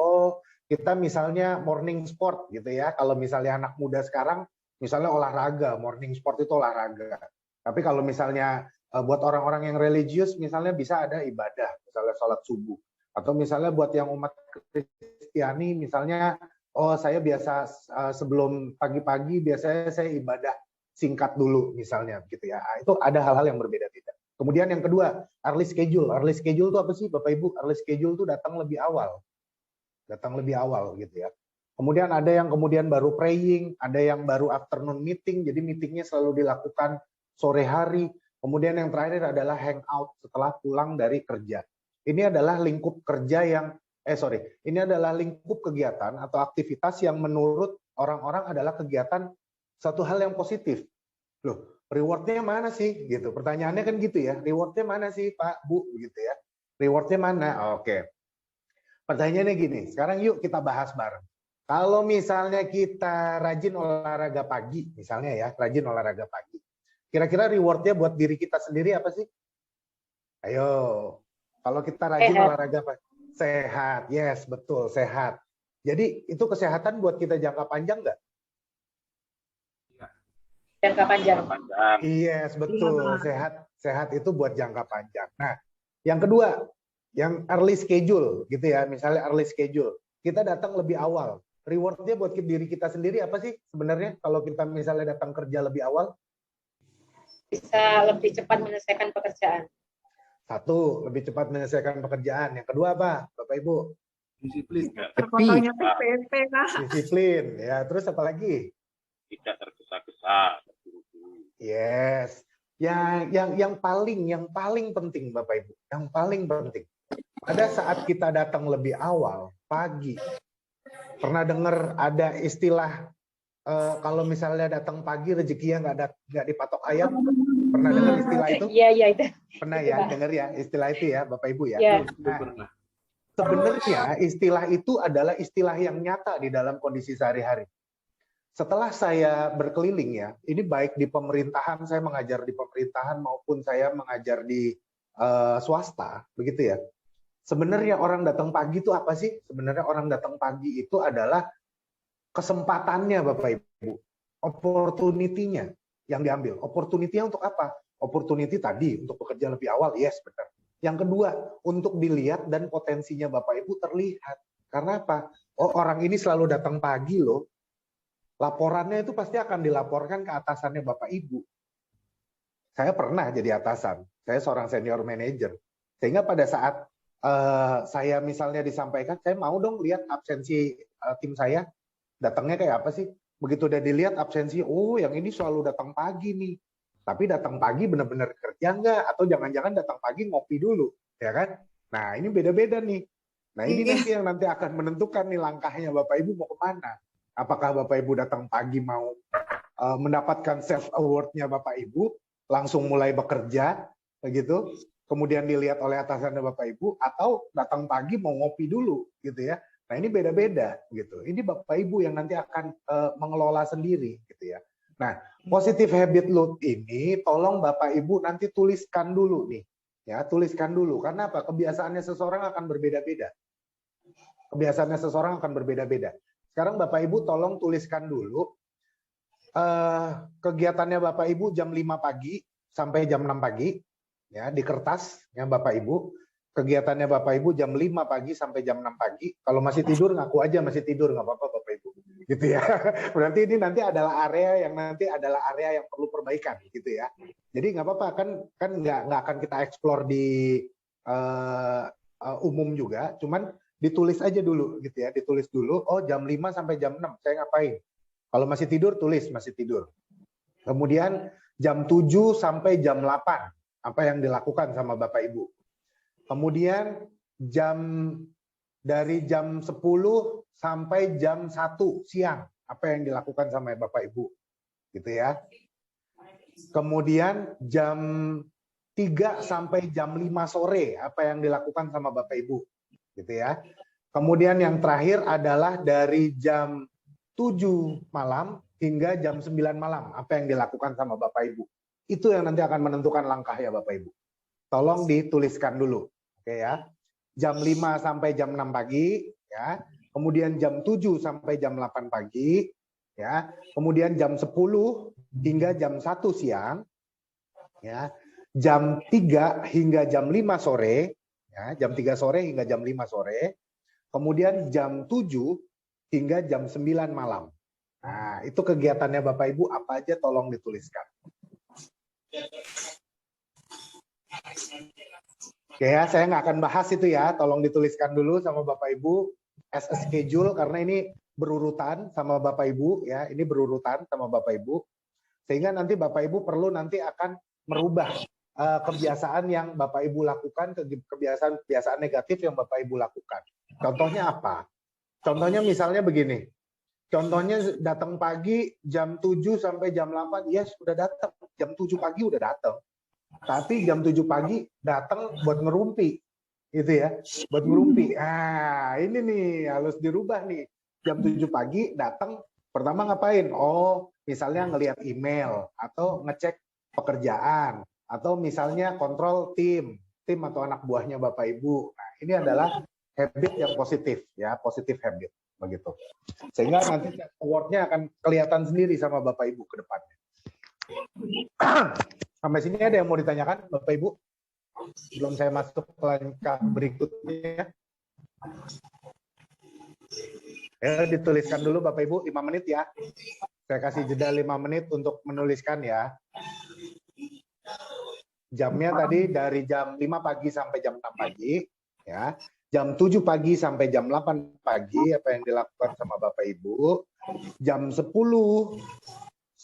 kita misalnya morning sport, gitu ya. Kalau misalnya anak muda sekarang, misalnya olahraga, morning sport itu olahraga. Tapi kalau misalnya buat orang-orang yang religius, misalnya bisa ada ibadah, misalnya sholat subuh. Atau misalnya buat yang umat Kristiani, misalnya, saya biasa sebelum pagi-pagi, biasanya saya ibadah singkat dulu, misalnya, gitu ya. Itu ada hal-hal yang berbeda-beda. Kemudian yang kedua, early schedule. Early schedule itu apa sih, Bapak Ibu? Early schedule itu datang lebih awal. Datang lebih awal, gitu ya. Kemudian ada yang kemudian baru praying, ada yang baru afternoon meeting, jadi meetingnya selalu dilakukan sore hari. Kemudian yang terakhir adalah hangout setelah pulang dari kerja. Ini adalah lingkup kerja yang, ini adalah lingkup kegiatan atau aktivitas yang menurut orang-orang adalah kegiatan satu hal yang positif. Loh, rewardnya mana sih? Gitu. Pertanyaannya kan gitu ya. Rewardnya mana sih, Pak, Bu? Gitu ya. Rewardnya mana? Oke. Pertanyaannya gini. Sekarang yuk kita bahas bareng. Kalau misalnya kita rajin olahraga pagi, misalnya ya, rajin olahraga pagi. Kira-kira rewardnya buat diri kita sendiri apa sih? Ayo. Kalau kita rajin olahraga pagi. Sehat. Yes, betul. Sehat. Jadi itu kesehatan buat kita jangka panjang nggak? Jangka panjang. Yes, betul. Sehat itu buat jangka panjang. Nah, yang kedua, yang early schedule, gitu ya. Misalnya early schedule, kita datang lebih awal. Rewardnya buat diri kita sendiri apa sih sebenarnya? Kalau kita misalnya datang kerja lebih awal, bisa lebih cepat menyelesaikan pekerjaan. Satu, lebih cepat menyelesaikan pekerjaan. Yang kedua apa, Bapak Ibu? Disiplin. Terpotongnya PP, Kak. Disiplin. Ya, terus apa lagi? Tidak tergesa-gesa. Yes. Yang paling penting Bapak Ibu, yang paling penting. Pada saat kita datang lebih awal, pagi. Pernah dengar ada istilah kalau misalnya datang pagi rezekinya nggak dipatok ayam? Pernah dengar istilah itu? Iya itu. Pernah ya, dengar ya istilah itu ya, Bapak Ibu ya. Iya. Nah, sebenarnya istilah itu adalah istilah yang nyata di dalam kondisi sehari-hari. Setelah saya berkeliling ya, ini baik di pemerintahan, saya mengajar di pemerintahan maupun saya mengajar di swasta, begitu ya. Sebenarnya orang datang pagi itu apa sih? Sebenarnya orang datang pagi itu adalah kesempatannya Bapak Ibu, opportunity-nya yang diambil. Opportunity-nya untuk apa? Opportunity tadi untuk bekerja lebih awal, yes benar. Yang kedua, untuk dilihat dan potensinya Bapak Ibu terlihat. Karena apa? Oh, orang ini selalu datang pagi loh. Laporannya itu pasti akan dilaporkan ke atasannya Bapak Ibu. Saya pernah jadi atasan, saya seorang senior manager. Sehingga pada saat saya misalnya disampaikan, saya mau dong lihat absensi tim saya, datangnya kayak apa sih? Begitu udah dilihat absensi, oh yang ini selalu datang pagi nih. Tapi datang pagi benar-benar kerja nggak? Atau jangan-jangan datang pagi ngopi dulu, ya kan? Nah ini beda-beda nih. Nah ini nanti yang nanti akan menentukan nih langkahnya Bapak Ibu mau kemana. Apakah Bapak Ibu datang pagi mau mendapatkan self award-nya Bapak Ibu, langsung mulai bekerja, begitu, kemudian dilihat oleh atasannya Bapak Ibu, atau datang pagi mau ngopi dulu, gitu ya, Nah, ini beda-beda gitu. Ini Bapak Ibu yang nanti akan mengelola sendiri gitu ya. Nah, positive habit load ini tolong Bapak Ibu nanti tuliskan dulu nih. Ya, tuliskan dulu. Karena apa? Kebiasaannya seseorang akan berbeda-beda. Kebiasaannya seseorang akan berbeda-beda. Sekarang Bapak Ibu tolong tuliskan dulu kegiatannya Bapak Ibu jam 5 pagi sampai jam 6 pagi ya di kertas ya Bapak Ibu. Kegiatannya Bapak Ibu jam 5 pagi sampai jam 6 pagi. Kalau masih tidur ngaku aja masih tidur, nggak apa-apa Bapak Ibu. Gitu ya. Berarti ini nanti adalah area yang perlu perbaikan gitu ya. Jadi nggak apa-apa kan nggak akan kita eksplor di umum juga, cuman ditulis aja dulu gitu ya. Ditulis dulu, oh jam 5 sampai jam 6 saya ngapain. Kalau masih tidur tulis masih tidur. Kemudian jam 7 sampai jam 8 apa yang dilakukan sama Bapak Ibu. Kemudian dari jam 10 sampai jam 1 siang, apa yang dilakukan sama Bapak Ibu. Gitu ya. Kemudian jam 3 sampai jam 5 sore, apa yang dilakukan sama Bapak Ibu. Gitu ya. Kemudian yang terakhir adalah dari jam 7 malam hingga jam 9 malam, apa yang dilakukan sama Bapak Ibu. Itu yang nanti akan menentukan langkah ya Bapak Ibu. Tolong dituliskan dulu. Oke ya, jam 5 sampai jam 6 pagi, ya. Kemudian jam 7 sampai jam 8 pagi, ya. Kemudian jam 10 hingga jam 1 siang, ya. Jam 3 hingga jam 5 sore, ya. Jam 3 sore hingga jam 5 sore. Kemudian jam 7 hingga jam 9 malam. Nah, itu kegiatannya Bapak Ibu apa aja tolong dituliskan. Oke ya, saya nggak akan bahas itu ya, tolong dituliskan dulu sama Bapak Ibu as a schedule karena ini berurutan sama Bapak Ibu ya, ini berurutan sama Bapak Ibu sehingga nanti Bapak Ibu perlu nanti akan merubah kebiasaan yang Bapak Ibu lakukan, kebiasaan negatif yang Bapak Ibu lakukan. Contohnya apa? Contohnya misalnya begini. Contohnya datang pagi jam 7 sampai jam 8, yes udah datang, jam 7 pagi udah datang. Tapi jam 7 pagi datang buat ngerumpi, gitu ya, buat ngerumpi. Ah, ini nih harus dirubah nih. Jam 7 pagi datang, pertama ngapain? Oh, misalnya ngelihat email atau ngecek pekerjaan atau misalnya kontrol tim atau anak buahnya Bapak Ibu. Nah, ini adalah habit yang positif ya, positif habit begitu. Sehingga nanti award-nya akan kelihatan sendiri sama Bapak Ibu ke depannya. Sampai sini ada yang mau ditanyakan Bapak Ibu? Belum saya masuk ke langkah berikutnya. Dituliskan dulu Bapak Ibu 5 menit ya. Saya kasih jeda 5 menit untuk menuliskan ya. Jamnya tadi dari jam 5 pagi sampai jam 6 pagi ya. Jam 7 pagi sampai jam 8 pagi apa yang dilakukan sama Bapak Ibu. Jam 10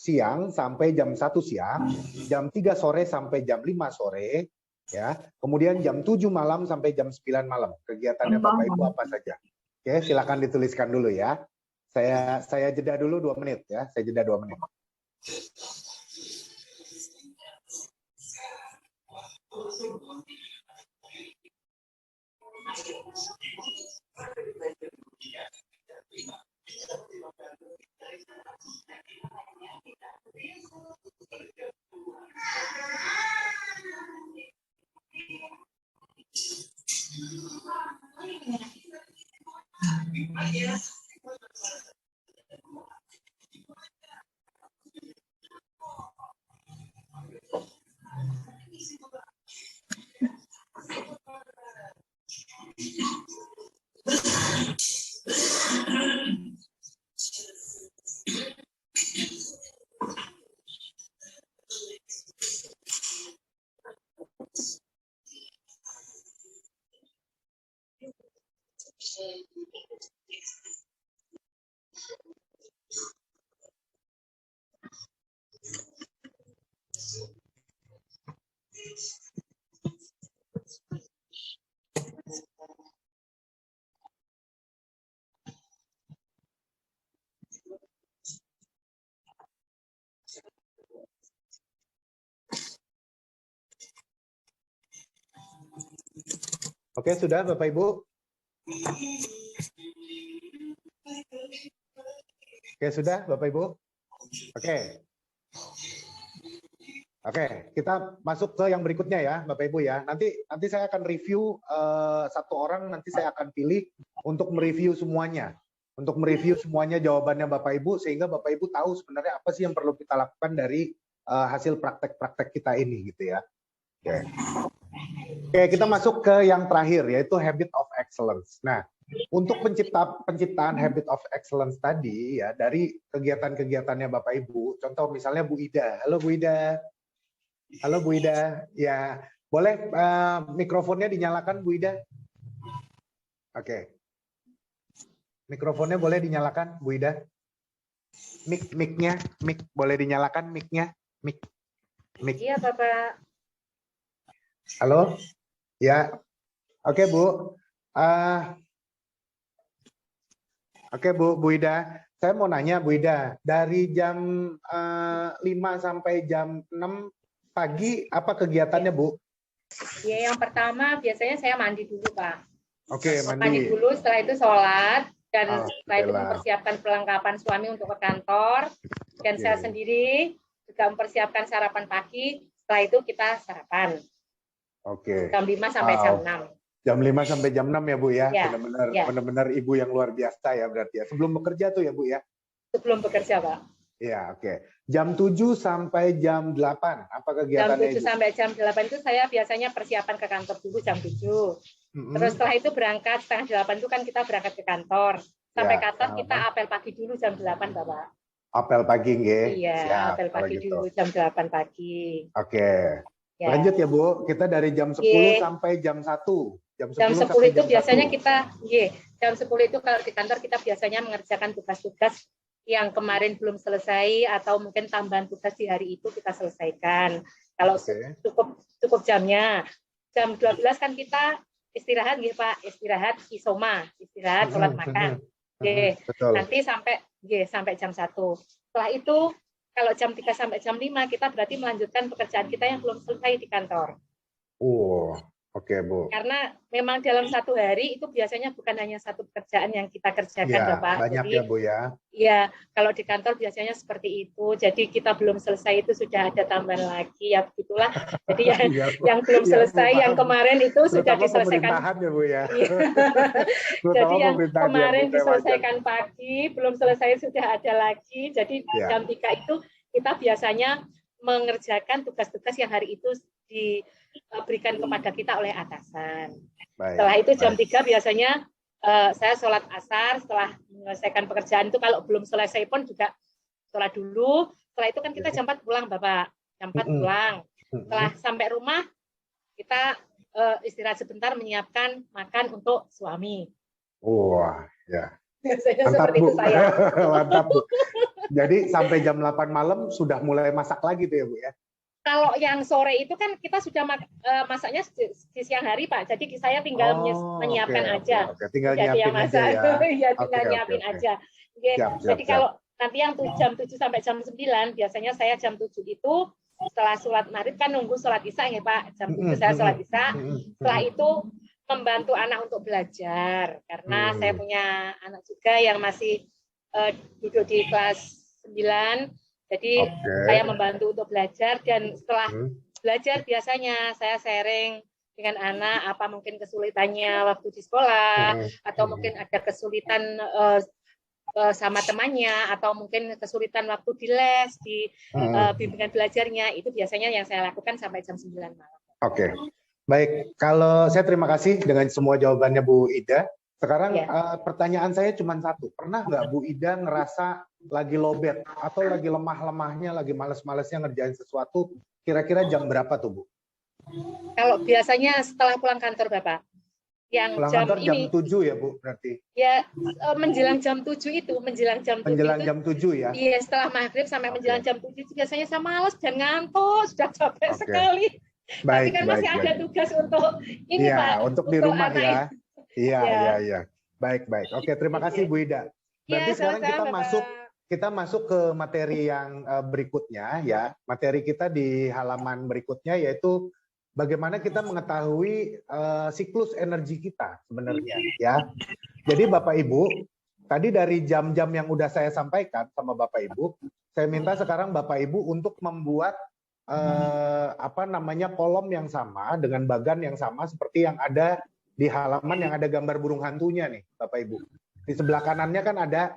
siang sampai jam 1 siang, jam 3 sore sampai jam 5 sore, ya. Kemudian jam 7 malam sampai jam 9 malam. Kegiatannya Bapak Ibu apa saja? Oke, silakan dituliskan dulu ya. Saya jeda dulu 2 menit ya. Saya jeda 2 menit. Oke, sudah Bapak Ibu? Oke, sudah Bapak Ibu? Oke. Oke, kita masuk ke yang berikutnya ya, Bapak Ibu ya. Nanti saya akan review satu orang, nanti saya akan pilih untuk mereview semuanya. Untuk mereview semuanya jawabannya Bapak Ibu, sehingga Bapak Ibu tahu sebenarnya apa sih yang perlu kita lakukan dari hasil praktek-praktek kita ini gitu ya. Oke. Oke, kita masuk ke yang terakhir, yaitu habit of excellence. Nah, untuk penciptaan habit of excellence tadi ya, dari kegiatan-kegiatannya Bapak Ibu, contoh misalnya Bu Ida. Halo Bu Ida. Halo Bu Ida, ya boleh mikrofonnya dinyalakan Bu Ida? Oke, mikrofonnya boleh dinyalakan Bu Ida? Mic-nya, mic boleh dinyalakan mic-nya? Mic. Iya Bapak. Halo, ya, oke Bu. Oke Bu Ida, saya mau nanya Bu Ida, dari jam 5 sampai jam 6 pagi apa kegiatannya Bu? Ya, yang pertama biasanya saya mandi dulu Pak. Oke, Mandi dulu, setelah itu sholat, dan setelah itu alhamdulillah. mempersiapkan perlengkapan suami untuk ke kantor, dan Oke. saya sendiri juga mempersiapkan sarapan pagi. Setelah itu kita sarapan. Oke. Jam 5 sampai jam 6. Jam 5 sampai jam 6 ya Bu ya? Ya, Benar-benar ya. benar-benar Ibu yang luar biasa ya berarti ya. Sebelum bekerja tuh ya Bu ya? Sebelum bekerja Pak. Ya, oke. Jam 7 sampai jam 8, apa Jam kegiatannya 7 Ibu? sampai jam 8 itu saya biasanya persiapan ke kantor dulu jam 7. Terus setelah itu berangkat, setengah 8 itu kan kita berangkat ke kantor. Sampai Ya, kantor kita apel pagi dulu jam 8 Bapak. Apel pagi nggih. Iya, Siap, apel kalau pagi gitu. dulu jam 8 pagi. Oke. Ya. Lanjut ya Bu, kita dari jam 10 Ye. sampai jam 1. Jam 10, Jam 10 sampai itu jam biasanya 1. kita, jam 10 itu kalau di kantor kita biasanya mengerjakan tugas-tugas yang kemarin belum selesai atau mungkin tambahan tugas di hari itu kita selesaikan. Kalau Oke. cukup jamnya. Jam 12 kan kita istirahat nggih Pak, istirahat isoma, istirahat sholat makan. Betul. Nanti sampai jam 1. Setelah itu kalau jam 3 sampai jam 5 kita berarti melanjutkan pekerjaan kita yang belum selesai di kantor. Oke Bu. Karena memang dalam satu hari itu biasanya bukan hanya satu pekerjaan yang kita kerjakan, Ya, Bapak. banyak Jadi, ya Bu ya. ya, kalau di kantor biasanya seperti itu. Jadi kita belum selesai itu sudah ada tambahan lagi, ya begitulah. Jadi yang belum selesai, yang kemarin itu sudah diselesaikan. Pemerintahan ya Bu ya. Jadi yang kemarin diselesaikan pagi, belum selesai sudah ada lagi. Jadi jam 3 itu kita biasanya mengerjakan tugas-tugas yang hari itu diberikan kepada kita oleh atasan. Setelah itu jam 3 biasanya saya sholat asar. Setelah menyelesaikan pekerjaan itu kalau belum selesai pun juga sholat dulu. Setelah itu kan kita jam 4 pulang Bapak. Jam 4 pulang. Setelah sampai rumah kita istirahat sebentar menyiapkan makan untuk suami. Wah, ya. Biasanya mantap seperti Bu. itu saya. Mantap Bu. Jadi sampai jam 8 malam sudah mulai masak lagi tuh ya Bu ya? Kalau yang sore itu kan kita sudah masaknya di siang hari Pak. Jadi saya tinggal menyiapkan aja. Tinggal jadi nyiapin aja ya. Ya tinggal nyiapin aja. Jadi kalau nanti yang jam 7 sampai jam 9 biasanya saya jam 7 itu setelah sholat maghrib kan nunggu sholat isya ya Pak. Jam 7 saya sholat isya. Setelah itu membantu anak untuk belajar karena saya punya anak juga yang masih duduk di kelas 9. Jadi saya membantu untuk belajar dan setelah belajar biasanya saya sharing dengan anak apa mungkin kesulitannya waktu di sekolah atau mungkin ada kesulitan sama temannya atau mungkin kesulitan waktu di les di bimbingan belajarnya, itu biasanya yang saya lakukan sampai jam 9 malam. Oke. Baik, kalau saya terima kasih dengan semua jawabannya Bu Ida. Sekarang pertanyaan saya cuma satu. Pernah nggak Bu Ida ngerasa lagi lowbat atau lagi lemah-lemahnya, lagi males-malesnya ngerjain sesuatu, kira-kira jam berapa tuh Bu? Kalau biasanya setelah pulang kantor Bapak. Yang pulang jam kantor jam ini, 7 ya Bu berarti? Ya, menjelang jam 7 itu, menjelang jam 7 Menjelang itu, jam 7 ya? Iya, setelah maghrib sampai menjelang jam 7 itu biasanya saya malas dan ngantuk, sudah capek sekali. Tapi kan masih ada tugas untuk ini Pak. Untuk di rumah ya. Iya. Baik. Oke, terima kasih Bu Ida. Berarti sekarang kita masuk ke materi yang berikutnya ya. Materi kita di halaman berikutnya yaitu bagaimana kita mengetahui siklus energi kita sebenarnya ya. Jadi Bapak Ibu, Tadi dari jam-jam yang udah saya sampaikan sama Bapak Ibu, saya minta sekarang Bapak Ibu untuk membuat kolom yang sama dengan bagan yang sama seperti yang ada di halaman yang ada gambar burung hantunya nih, Bapak Ibu. Di sebelah kanannya kan ada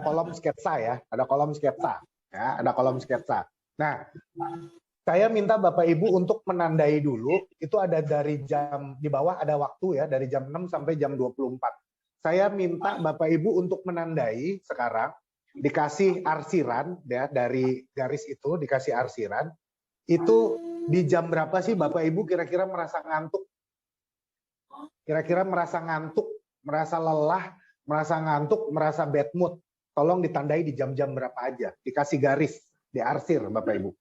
kolom sketsa ya, ada kolom sketsa, ya, ada kolom sketsa. Nah, saya minta Bapak Ibu untuk menandai dulu, itu ada dari jam, di bawah ada waktu ya, dari jam 6 sampai jam 24. Saya minta Bapak Ibu untuk menandai sekarang, dikasih arsiran ya, dari garis itu dikasih arsiran, itu di jam berapa sih Bapak Ibu kira-kira merasa ngantuk? Kira-kira merasa ngantuk, merasa lelah, merasa ngantuk, merasa bad mood. Tolong ditandai di jam-jam berapa aja, dikasih garis, diarsir Bapak Ibu.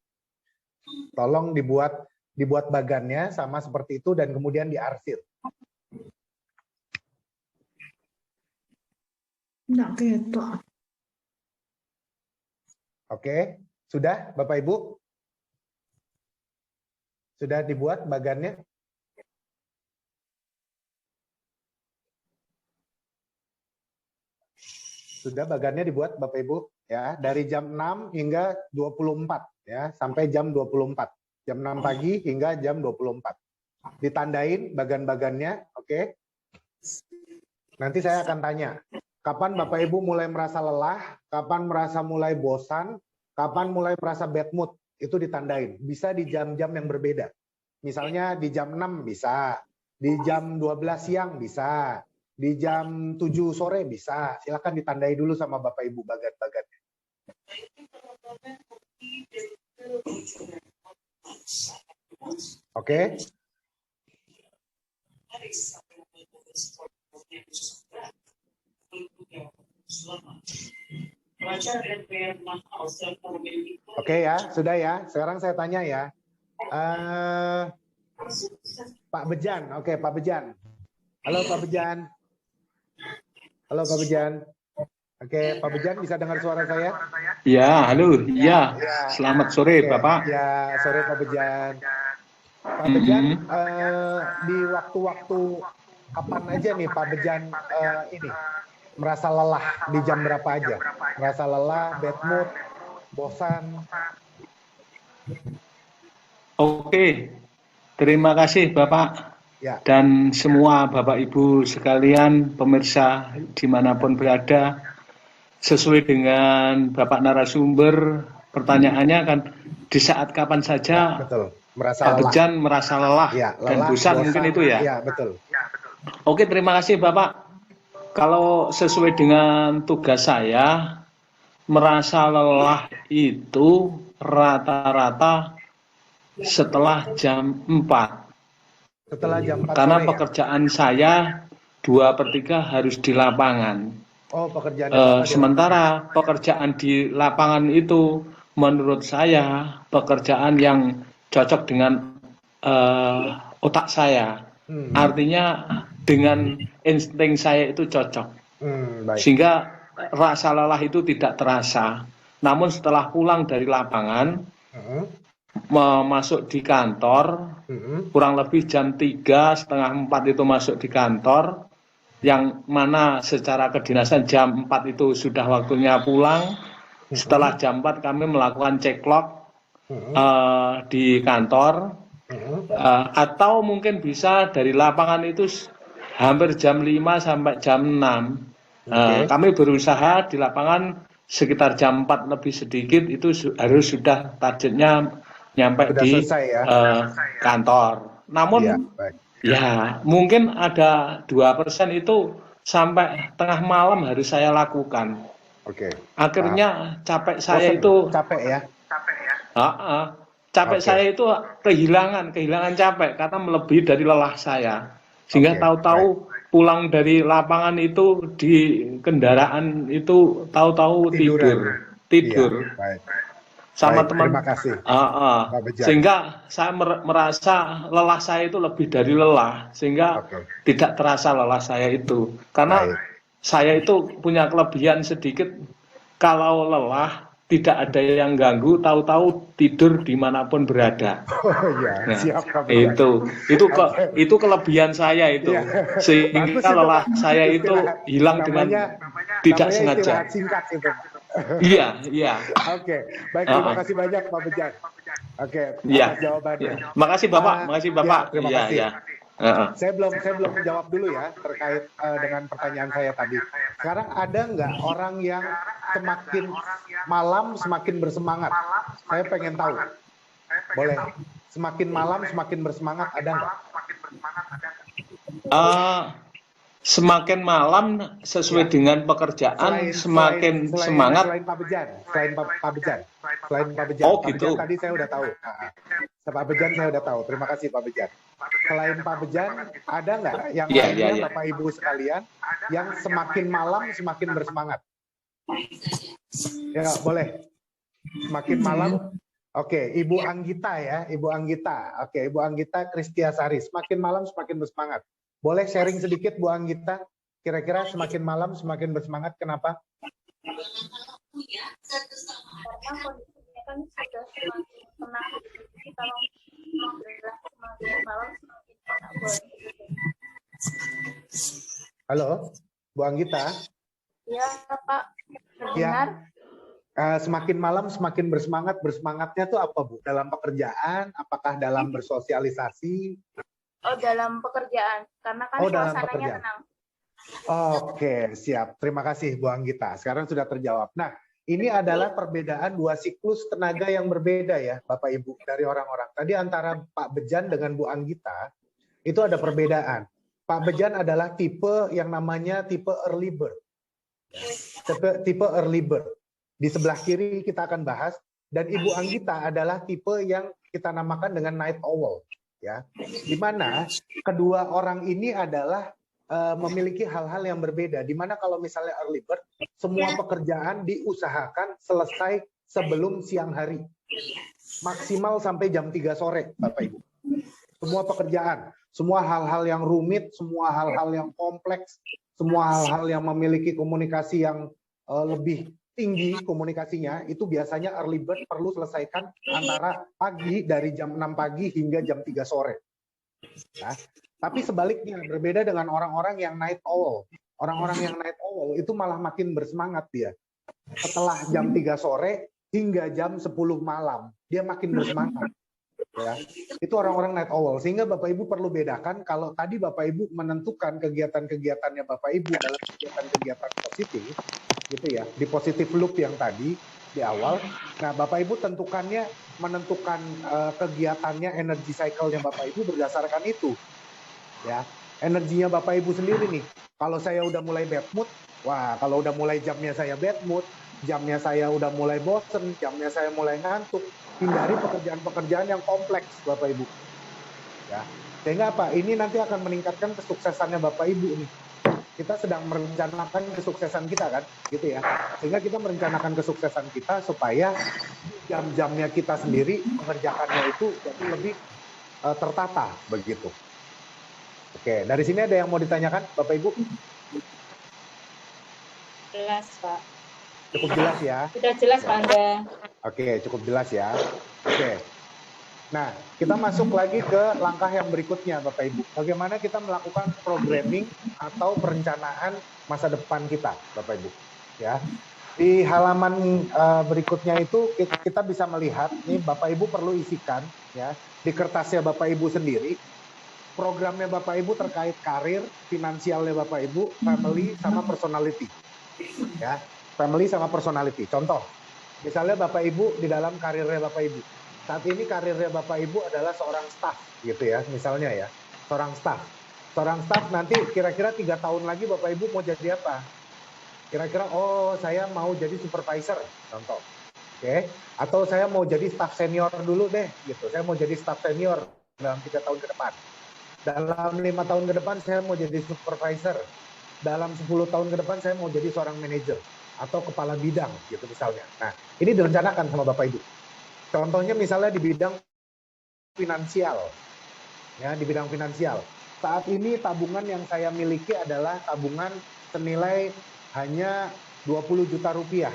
Tolong dibuat bagannya sama seperti itu dan kemudian diarsir. Enggak gitu. Oke, sudah Bapak Ibu? Sudah dibuat bagannya? Sudah bagannya dibuat Bapak Ibu ya, dari jam 6 hingga 24 ya, sampai jam 24. Jam 6 pagi hingga jam 24. Ditandain bagan-bagannya, oke? Nanti saya akan tanya, kapan Bapak Ibu mulai merasa lelah, kapan merasa mulai bosan, kapan mulai merasa bad mood, itu ditandain. Bisa di jam-jam yang berbeda. Misalnya di jam 6 bisa, di jam 12 siang bisa, di jam 7 sore bisa. Silakan ditandai dulu sama Bapak Ibu bagan-bagannya. Oke. Oke ya, sudah ya. Sekarang saya tanya ya. Pak Bejan, oke Pak Bejan. Halo Pak Bejan. Halo Pak Bejan. Oke, Pak Bejan bisa dengar suara saya? Ya, halo. Ya, selamat sore Bapak. Ya, sore Pak Bejan. Pak Bejan, di waktu-waktu kapan aja nih Pak Bejan ini merasa lelah di jam berapa aja? Merasa lelah, bad mood, bosan? Oke, terima kasih Bapak. Ya. Dan semua Bapak Ibu sekalian, pemirsa dimanapun berada, sesuai dengan Bapak narasumber, pertanyaannya kan di saat kapan saja betul. Merasa Pak Bejan merasa lelah, ya, dan bosan mungkin itu ya? Ya, betul. Oke, terima kasih Bapak. Kalau sesuai dengan tugas saya, merasa lelah itu rata-rata setelah jam 4. Setelah jam 4 karena sore, pekerjaan saya 2/3 harus di lapangan. Oh, pekerjaan sementara pekerjaan di lapangan itu menurut saya pekerjaan yang cocok dengan otak saya. Artinya dengan insting saya itu cocok. Baik. Sehingga rasa lelah itu tidak terasa. Namun setelah pulang dari lapangan, masuk di kantor, kurang lebih jam 3, setengah 4 itu masuk di kantor, yang mana secara kedinasan jam 4 itu sudah waktunya pulang. Setelah jam 4 kami melakukan cek log di kantor, atau mungkin bisa dari lapangan itu hampir jam 5 sampai jam 6. Kami berusaha di lapangan sekitar jam 4 lebih sedikit itu harus sudah targetnya nyampe di kantor. Namun ya mungkin ada 2% itu sampai tengah malam harus saya lakukan. Akhirnya capek saya itu capek ya. Capek saya itu kehilangan capek karena melebihi dari lelah saya. Sehingga tahu-tahu pulang dari lapangan itu di kendaraan itu tahu-tahu tidur. Iya, sama teman. Terima kasih. Sehingga saya merasa lelah saya itu lebih dari lelah, sehingga tidak terasa lelah saya itu. Karena saya itu punya kelebihan sedikit, kalau lelah tidak ada yang ganggu, tahu-tahu tidur dimanapun berada. Oh iya, Nah, siap Pak Bejan. itu kelebihan saya itu, Iya. Bagus sehingga itu, lelah Pak. saya itu Istirahat. hilang dengan tidak Namanya sengaja. istirahat singkat itu. Iya. Oke, baik, terima kasih banyak Pak Bejan. Oke, Iya. atas jawabannya. Iya. Makasih Bapak. Ya, terima Iya, kasih. iya. Saya belum jawab dulu ya terkait dengan pertanyaan saya tadi. Sekarang ada nggak orang yang semakin malam semakin bersemangat? Saya pengen tahu. Boleh. Semakin malam semakin bersemangat, ada nggak? Semakin malam sesuai dengan pekerjaan semakin semangat. Selain Pak Bejan. Oh, Pak gitu. Bejan tadi saya udah tahu. Pak Bejan saya udah tahu. Terima kasih Pak Bejan. Selain Pak Bejan, ada nggak yang lainnya Bapak Ibu sekalian yang semakin malam semakin bersemangat? Ya, boleh. Semakin malam. Oke, Ibu Anggita ya, Ibu Anggita. Oke, Ibu Anggita Kristiasari. Semakin malam semakin bersemangat. Boleh sharing sedikit Bu Anggita? Kira-kira semakin malam semakin bersemangat, kenapa? Karena kondisinya kan sudah semakin tenang. Jadi kalau semakin malam semakin enak. Halo, Bu Anggita. Iya Pak, Ya. Semakin malam semakin bersemangat. Bersemangatnya tuh apa Bu? Dalam pekerjaan? Apakah dalam bersosialisasi? Oh, dalam pekerjaan, karena kan Dalam suasananya pekerjaan. tenang. Oke, siap. Terima kasih Bu Anggita. Sekarang sudah terjawab. Nah, ini adalah perbedaan dua siklus tenaga yang berbeda ya, Bapak Ibu, dari orang-orang. Tadi antara Pak Bejan dengan Bu Anggita, itu ada perbedaan. Pak Bejan adalah tipe yang namanya tipe early bird. Tipe early bird. Di sebelah kiri kita akan bahas. Dan Ibu Anggita adalah tipe yang kita namakan dengan night owl. Ya, di mana kedua orang ini adalah memiliki hal-hal yang berbeda. Di mana kalau misalnya early bird, semua pekerjaan diusahakan selesai sebelum siang hari, maksimal sampai jam 3 sore, Bapak Ibu. Semua pekerjaan, semua hal-hal yang rumit, semua hal-hal yang kompleks, semua hal-hal yang memiliki komunikasi yang lebih tinggi komunikasinya, itu biasanya early bird perlu selesaikan antara pagi dari jam 6 pagi hingga jam 3 sore. Ya. Tapi sebaliknya, berbeda dengan orang-orang yang night owl. Orang-orang yang night owl itu malah makin bersemangat dia. Setelah jam 3 sore hingga jam 10 malam, dia makin bersemangat. Ya. Itu orang-orang night owl. Sehingga Bapak Ibu perlu bedakan, kalau tadi Bapak Ibu menentukan kegiatan-kegiatannya Bapak Ibu dalam kegiatan-kegiatan positif, gitu ya, di positif loop yang tadi di awal. Nah, Bapak Ibu menentukan kegiatannya, energi cycle-nya Bapak Ibu berdasarkan itu. Ya, energinya Bapak Ibu sendiri nih. Kalau saya udah mulai bad mood, wah, kalau udah mulai jamnya saya bad mood, jamnya saya udah mulai bosen, jamnya saya mulai ngantuk, hindari pekerjaan-pekerjaan yang kompleks, Bapak Ibu. Ya, sehingga apa? Ini nanti akan meningkatkan kesuksesannya Bapak Ibu nih. Kita sedang merencanakan kesuksesan kita kan, gitu ya. Sehingga kita merencanakan kesuksesan kita supaya jam-jamnya kita sendiri mengerjakannya itu jadi lebih tertata begitu. Oke, dari sini ada yang mau ditanyakan, Bapak Ibu? Jelas, Pak. Cukup jelas ya? Sudah jelas, Pak Angga. Oke, cukup jelas ya. Oke. Nah, kita masuk lagi ke langkah yang berikutnya, Bapak Ibu. Bagaimana kita melakukan programming atau perencanaan masa depan kita, Bapak Ibu. Ya, di halaman berikutnya itu kita bisa melihat, nih Bapak Ibu perlu isikan, ya, di kertasnya Bapak Ibu sendiri, programnya Bapak Ibu terkait karir, finansialnya Bapak Ibu, family sama personality, ya, family sama personality. Contoh, misalnya Bapak Ibu di dalam karirnya Bapak Ibu. Saat ini karirnya Bapak Ibu adalah seorang staff, gitu ya, misalnya ya, seorang staff. Seorang staff nanti kira-kira 3 tahun lagi Bapak Ibu mau jadi apa? Kira-kira, oh saya mau jadi supervisor, contoh. Oke, atau saya mau jadi staff senior dulu deh, gitu. Saya mau jadi staff senior dalam 3 tahun ke depan. Dalam 5 tahun ke depan saya mau jadi supervisor. Dalam 10 tahun ke depan saya mau jadi seorang manajer atau kepala bidang, gitu misalnya. Nah, ini direncanakan sama Bapak Ibu. Contohnya misalnya di bidang finansial, ya, di bidang finansial. Saat ini tabungan yang saya miliki adalah tabungan senilai hanya 20 juta rupiah.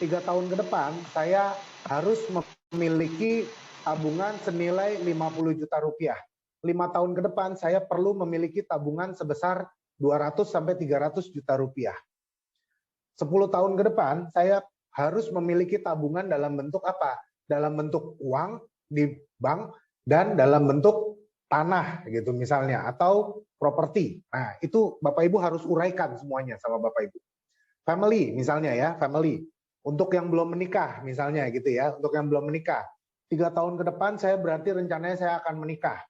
3 tahun ke depan saya harus memiliki tabungan senilai 50 juta rupiah. 5 tahun ke depan saya perlu memiliki tabungan sebesar 200 sampai 300 juta rupiah. 10 tahun ke depan saya harus memiliki tabungan dalam bentuk apa? Dalam bentuk uang di bank dan dalam bentuk tanah gitu misalnya atau properti. Nah, itu Bapak Ibu harus uraikan semuanya sama Bapak Ibu. Family misalnya ya, family. Untuk yang belum menikah misalnya gitu ya, untuk yang belum menikah. 3 tahun ke depan saya berarti rencananya saya akan menikah.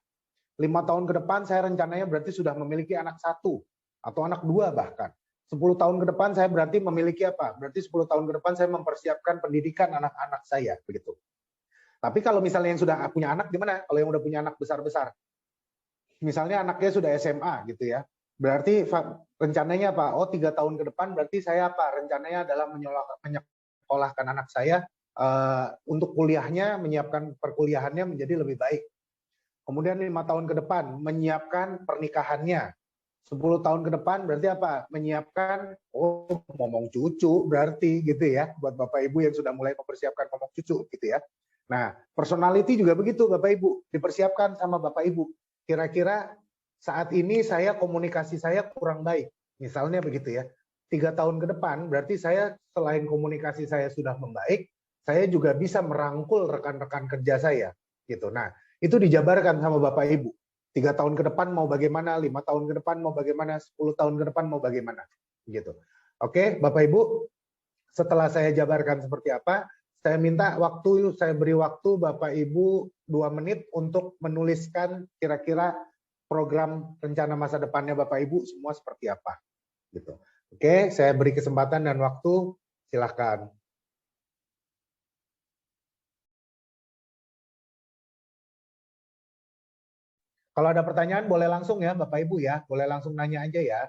5 tahun ke depan saya rencananya berarti sudah memiliki anak 1 atau anak 2 bahkan. 10 tahun ke depan saya berarti memiliki apa? Berarti 10 tahun ke depan saya mempersiapkan pendidikan anak-anak saya begitu. Tapi kalau misalnya yang sudah punya anak gimana? Kalau yang udah punya anak besar-besar. Misalnya anaknya sudah SMA gitu ya. Berarti rencananya apa? Oh 3 tahun ke depan berarti saya apa? Rencananya adalah menyekolahkan anak saya untuk kuliahnya, menyiapkan perkuliahannya menjadi lebih baik. Kemudian 5 tahun ke depan menyiapkan pernikahannya. 10 tahun ke depan berarti apa? Menyiapkan momong cucu berarti gitu ya. Buat Bapak Ibu yang sudah mulai mempersiapkan momong cucu gitu ya. Nah, personality juga begitu Bapak Ibu, dipersiapkan sama Bapak Ibu. Kira-kira saat ini saya komunikasi saya kurang baik. Misalnya begitu ya. 3 tahun ke depan berarti saya selain komunikasi saya sudah membaik, saya juga bisa merangkul rekan-rekan kerja saya gitu. Nah, itu dijabarkan sama Bapak Ibu. 3 tahun ke depan mau bagaimana, 5 tahun ke depan mau bagaimana, 10 tahun ke depan mau bagaimana gitu. Oke, Bapak Ibu, setelah saya jabarkan seperti apa, saya minta waktu, saya beri waktu Bapak Ibu 2 menit untuk menuliskan kira-kira program rencana masa depannya Bapak Ibu semua seperti apa gitu. Oke, saya beri kesempatan dan waktu, silahkan. Kalau ada pertanyaan boleh langsung ya Bapak Ibu ya, boleh langsung nanya aja ya.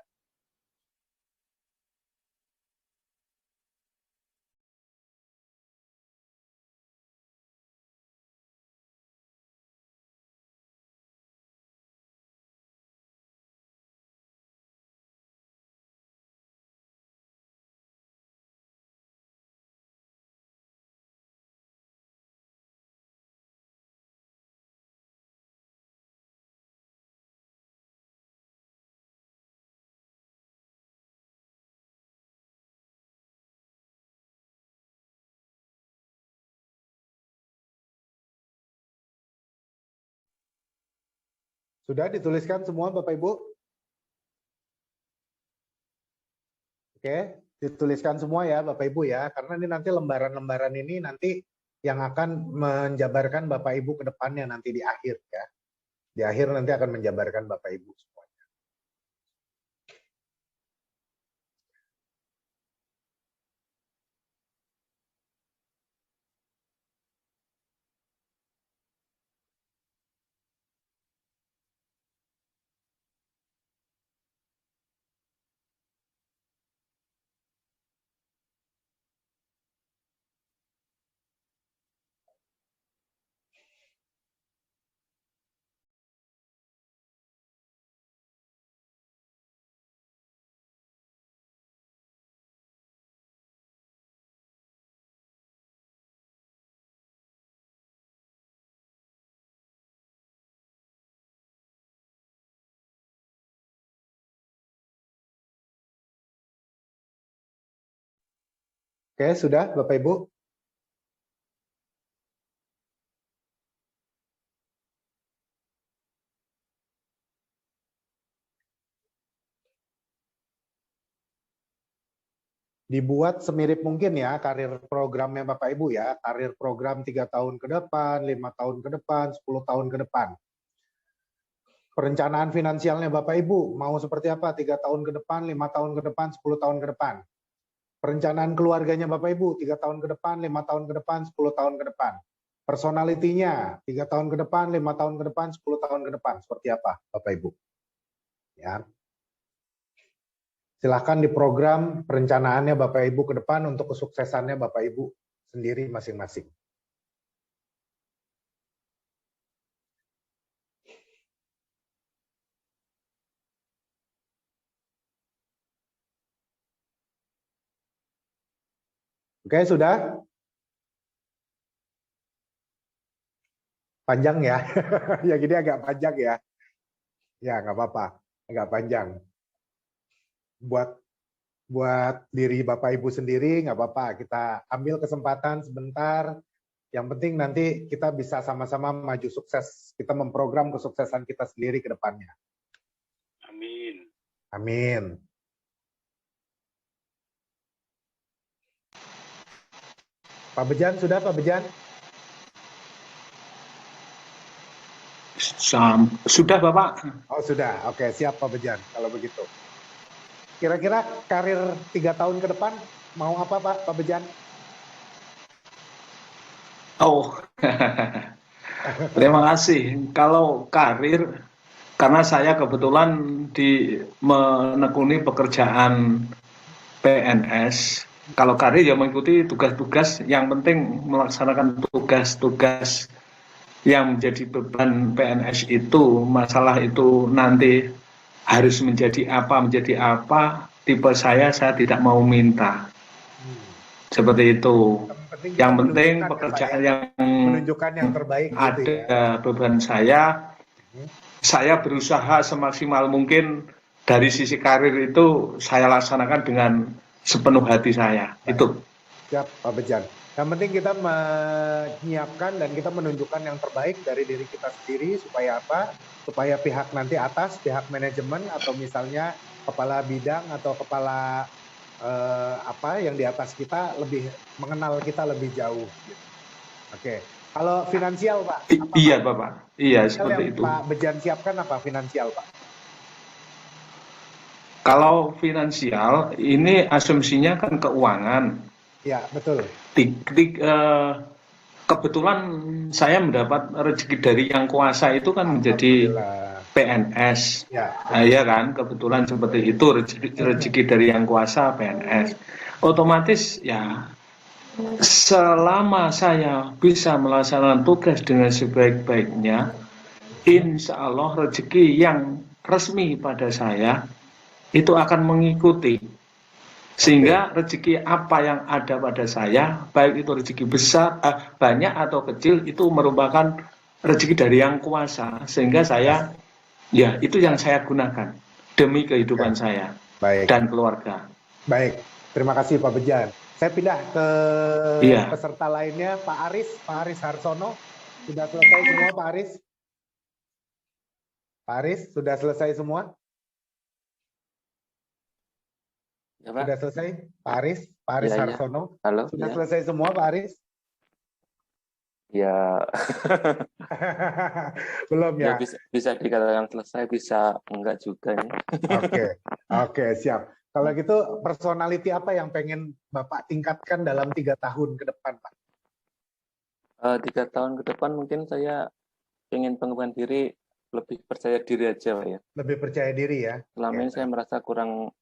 Sudah dituliskan semua Bapak Ibu? Oke, dituliskan semua ya Bapak Ibu ya, karena ini nanti lembaran-lembaran ini nanti yang akan menjabarkan Bapak Ibu ke depannya nanti di akhir ya. Di akhir nanti akan menjabarkan Bapak Ibu semuanya. Oke, sudah Bapak Ibu? Dibuat semirip mungkin ya karir programnya Bapak Ibu ya, karir program 3 tahun ke depan, 5 tahun ke depan, 10 tahun ke depan. Perencanaan finansialnya Bapak Ibu mau seperti apa 3 tahun ke depan, 5 tahun ke depan, 10 tahun ke depan. Perencanaan keluarganya Bapak Ibu 3 tahun ke depan, 5 tahun ke depan, 10 tahun ke depan. Personalitinya 3 tahun ke depan, 5 tahun ke depan, 10 tahun ke depan seperti apa Bapak Ibu? Ya. Silahkan diprogram perencanaannya Bapak Ibu ke depan untuk kesuksesannya Bapak Ibu sendiri masing-masing. Oke, sudah? Panjang ya? Ya gini agak panjang ya? Ya, nggak apa-apa. Agak panjang. Buat diri Bapak Ibu sendiri, nggak apa-apa. Kita ambil kesempatan sebentar. Yang penting nanti kita bisa sama-sama maju sukses. Kita memprogram kesuksesan kita sendiri ke depannya. Amin. Amin. Pak Bejan, sudah Pak Bejan? Sudah Bapak. Oh sudah, oke siap Pak Bejan kalau begitu. Kira-kira karir 3 tahun ke depan mau apa Pak Bejan? Oh, terima kasih. Kalau karir, karena saya kebetulan menekuni pekerjaan PNS. Kalau karir ya mengikuti tugas-tugas, yang penting melaksanakan tugas-tugas yang menjadi beban PNS itu. Masalah itu nanti harus menjadi apa, tipe saya tidak mau minta. Seperti itu. Yang penting pekerjaan yang menunjukkan yang terbaik ada gitu ya. beban saya berusaha semaksimal mungkin dari sisi karir itu saya laksanakan dengan sepenuh hati saya. Baik. Itu. Siap Pak Bejan. Yang penting kita menyiapkan dan kita menunjukkan yang terbaik dari diri kita sendiri supaya apa? Supaya pihak nanti atas, pihak manajemen atau misalnya kepala bidang atau kepala yang di atas kita lebih mengenal kita lebih jauh. Gitu. Oke. Kalau finansial Pak? Iya Bapak. Iya seperti yang itu. Pak Bejan siapkan apa finansial Pak? Kalau finansial ini asumsinya kan keuangan. Ya betul. Kebetulan saya mendapat rezeki dari Yang Kuasa itu kan menjadi PNS. Ya kan, kebetulan seperti itu rezeki dari Yang Kuasa PNS. Otomatis ya selama saya bisa melaksanakan tugas dengan sebaik-baiknya, insya Allah rezeki yang resmi pada saya itu akan mengikuti. Sehingga rezeki apa yang ada pada saya, baik itu rezeki besar, banyak atau kecil, itu merupakan rezeki dari Yang Kuasa. Sehingga saya, ya itu yang saya gunakan demi kehidupan saya dan keluarga. Baik, terima kasih Pak Bejan. Saya pindah ke peserta lainnya, Pak Aris Harsono. Sudah selesai semua Pak Aris? Pak Aris, sudah selesai semua? Ya, Pak. Sudah selesai, Pak Aris Harsono. Halo. Sudah selesai semua, Pak Aris? Ya. Belum ya? Bisa dikatakan selesai, bisa enggak juga nih. Oke, siap. Kalau gitu, personality apa yang pengen Bapak tingkatkan dalam 3 tahun ke depan, Pak? 3 tahun ke depan mungkin saya ingin pengembangan diri, lebih percaya diri aja, Pak ya. Lebih percaya diri ya? Selama ini saya merasa kurang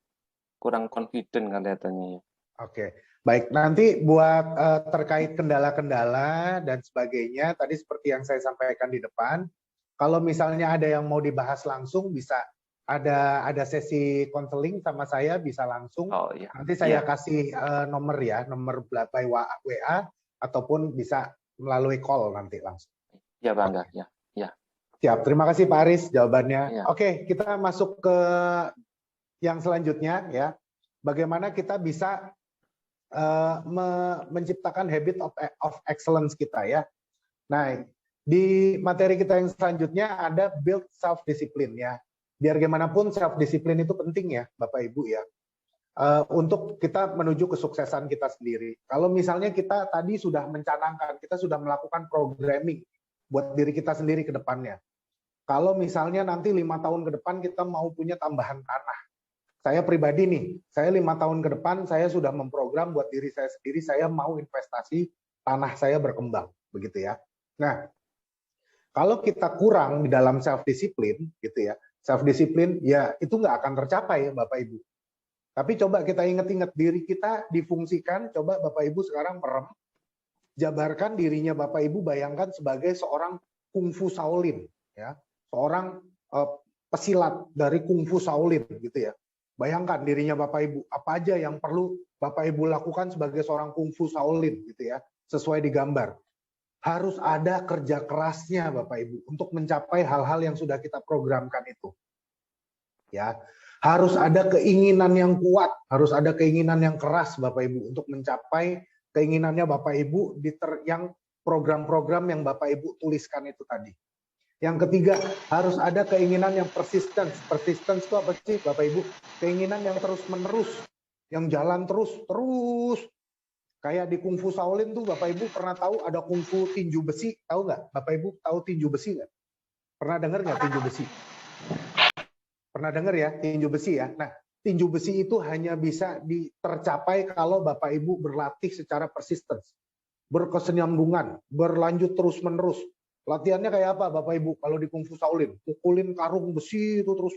confident kelihatannya ya. Oke, baik. Nanti buat terkait kendala-kendala dan sebagainya, tadi seperti yang saya sampaikan di depan, kalau misalnya ada yang mau dibahas langsung, bisa ada sesi konseling sama saya, bisa langsung. Oh, iya. Nanti saya kasih nomor by WA, ataupun bisa melalui call nanti langsung. Ya, Bangga. Ya. Siap, terima kasih Pak Aris jawabannya. Ya. Oke, kita masuk ke yang selanjutnya ya. Bagaimana kita bisa menciptakan habit of excellence kita ya. Nah, di materi kita yang selanjutnya ada build self discipline ya. Biar gimana pun self discipline itu penting ya, Bapak Ibu ya. Untuk kita menuju kesuksesan kita sendiri. Kalau misalnya kita tadi sudah mencanangkan, kita sudah melakukan programming buat diri kita sendiri ke depannya. Kalau misalnya nanti 5 tahun ke depan kita mau punya tambahan tanah. Saya pribadi nih, saya 5 tahun ke depan saya sudah memprogram buat diri saya sendiri, saya mau investasi tanah saya berkembang, begitu ya. Nah, kalau kita kurang di dalam self discipline, gitu ya, self discipline ya itu nggak akan tercapai ya Bapak Ibu. Tapi coba kita ingat-ingat diri kita difungsikan, coba Bapak Ibu sekarang merem, jabarkan dirinya Bapak Ibu, bayangkan sebagai seorang kungfu Shaolin, ya, seorang pesilat dari kungfu Shaolin, gitu ya. Bayangkan dirinya Bapak Ibu, apa aja yang perlu Bapak Ibu lakukan sebagai seorang kungfu Shaolin gitu ya, sesuai digambar. Harus ada kerja kerasnya Bapak Ibu untuk mencapai hal-hal yang sudah kita programkan itu. Ya, harus ada keinginan yang kuat, harus ada keinginan yang keras Bapak Ibu untuk mencapai keinginannya Bapak Ibu di yang program-program yang Bapak Ibu tuliskan itu tadi. Yang ketiga, harus ada keinginan yang persistence. Persistence itu apa sih Bapak Ibu? Keinginan yang terus-menerus, yang jalan terus. Kayak di Kungfu Shaolin tuh Bapak Ibu pernah tahu ada Kungfu tinju besi, tahu nggak? Bapak Ibu tahu tinju besi nggak? Pernah dengar nggak tinju besi? Pernah dengar ya tinju besi ya? Nah, tinju besi itu hanya bisa tercapai kalau Bapak Ibu berlatih secara persistence, berkesinambungan, berlanjut terus-menerus. Latihannya kayak apa Bapak Ibu kalau di Kungfu Shaolin? Pukulin karung besi itu terus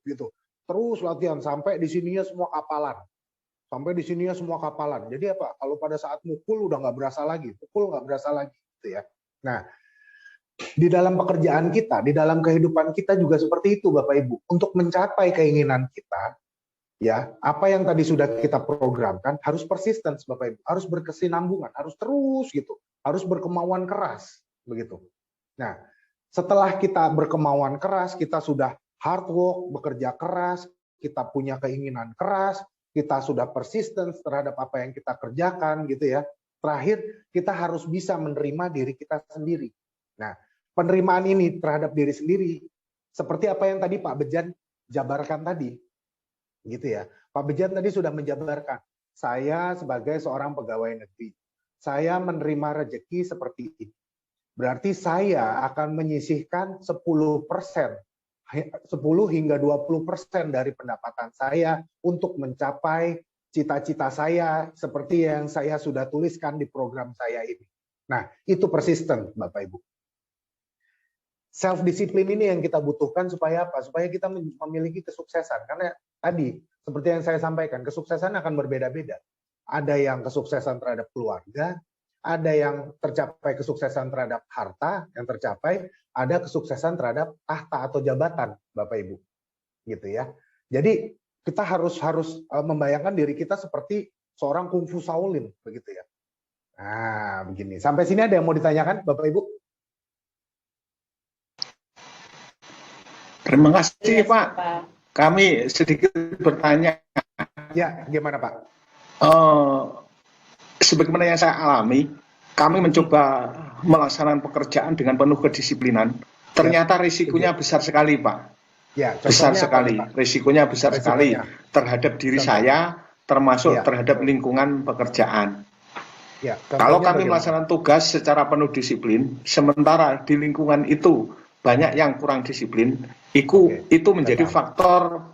gitu. Terus latihan sampai di sininya semua kapalan. Jadi apa? Kalau pada saat mukul udah nggak berasa lagi, gitu ya. Nah, di dalam pekerjaan kita, di dalam kehidupan kita juga seperti itu Bapak Ibu. Untuk mencapai keinginan kita, ya, apa yang tadi sudah kita programkan harus persisten Bapak Ibu, harus berkesinambungan, harus terus gitu, harus berkemauan keras begitu. Nah, setelah kita berkemauan keras, kita sudah hard work, bekerja keras, kita punya keinginan keras, kita sudah persisten terhadap apa yang kita kerjakan gitu ya. Terakhir, kita harus bisa menerima diri kita sendiri. Nah, penerimaan ini terhadap diri sendiri seperti apa yang tadi Pak Bejan jabarkan tadi. Gitu ya. Pak Bejan tadi sudah menjabarkan, saya sebagai seorang pegawai negeri, saya menerima rezeki seperti ini. Berarti saya akan menyisihkan 10 hingga 20% dari pendapatan saya untuk mencapai cita-cita saya seperti yang saya sudah tuliskan di program saya ini. Nah, itu persisten Bapak Ibu. Self-disiplin ini yang kita butuhkan supaya apa? Supaya kita memiliki kesuksesan. Karena tadi, seperti yang saya sampaikan, kesuksesan akan berbeda-beda. Ada yang kesuksesan terhadap keluarga, ada yang tercapai kesuksesan terhadap harta yang tercapai, ada kesuksesan terhadap tahta atau jabatan, Bapak Ibu. Gitu ya. Jadi, kita harus membayangkan diri kita seperti seorang kungfu Shaolin, begitu ya. Nah, begini. Sampai sini ada yang mau ditanyakan, Bapak Ibu? Terima kasih Pak. Kami sedikit bertanya. Ya, gimana Pak? Sebagaimana yang saya alami, kami mencoba melaksanakan pekerjaan dengan penuh kedisiplinan. Ternyata risikonya besar sekali Pak. Ya, besar sekali. Risikonya besar sekali terhadap diri saya, termasuk terhadap lingkungan pekerjaan. Ya, kalau kami melaksanakan tugas secara penuh disiplin, sementara di lingkungan itu banyak yang kurang disiplin, itu menjadi faktor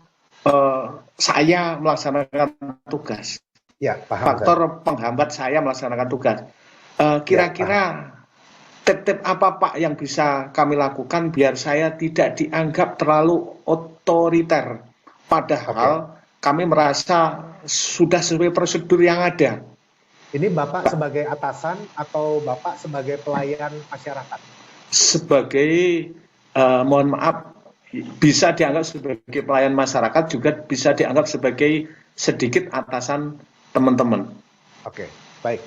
saya melaksanakan tugas. Ya, paham, faktor penghambat saya melaksanakan tugas. Kira-kira tip-tip apa Pak yang bisa kami lakukan biar saya tidak dianggap terlalu otoriter, padahal kami merasa sudah sesuai prosedur yang ada. Ini Bapak sebagai atasan atau Bapak sebagai pelayan masyarakat? Sebagai mohon maaf, bisa dianggap sebagai pelayan masyarakat, juga bisa dianggap sebagai sedikit atasan teman-teman. Oke, baik.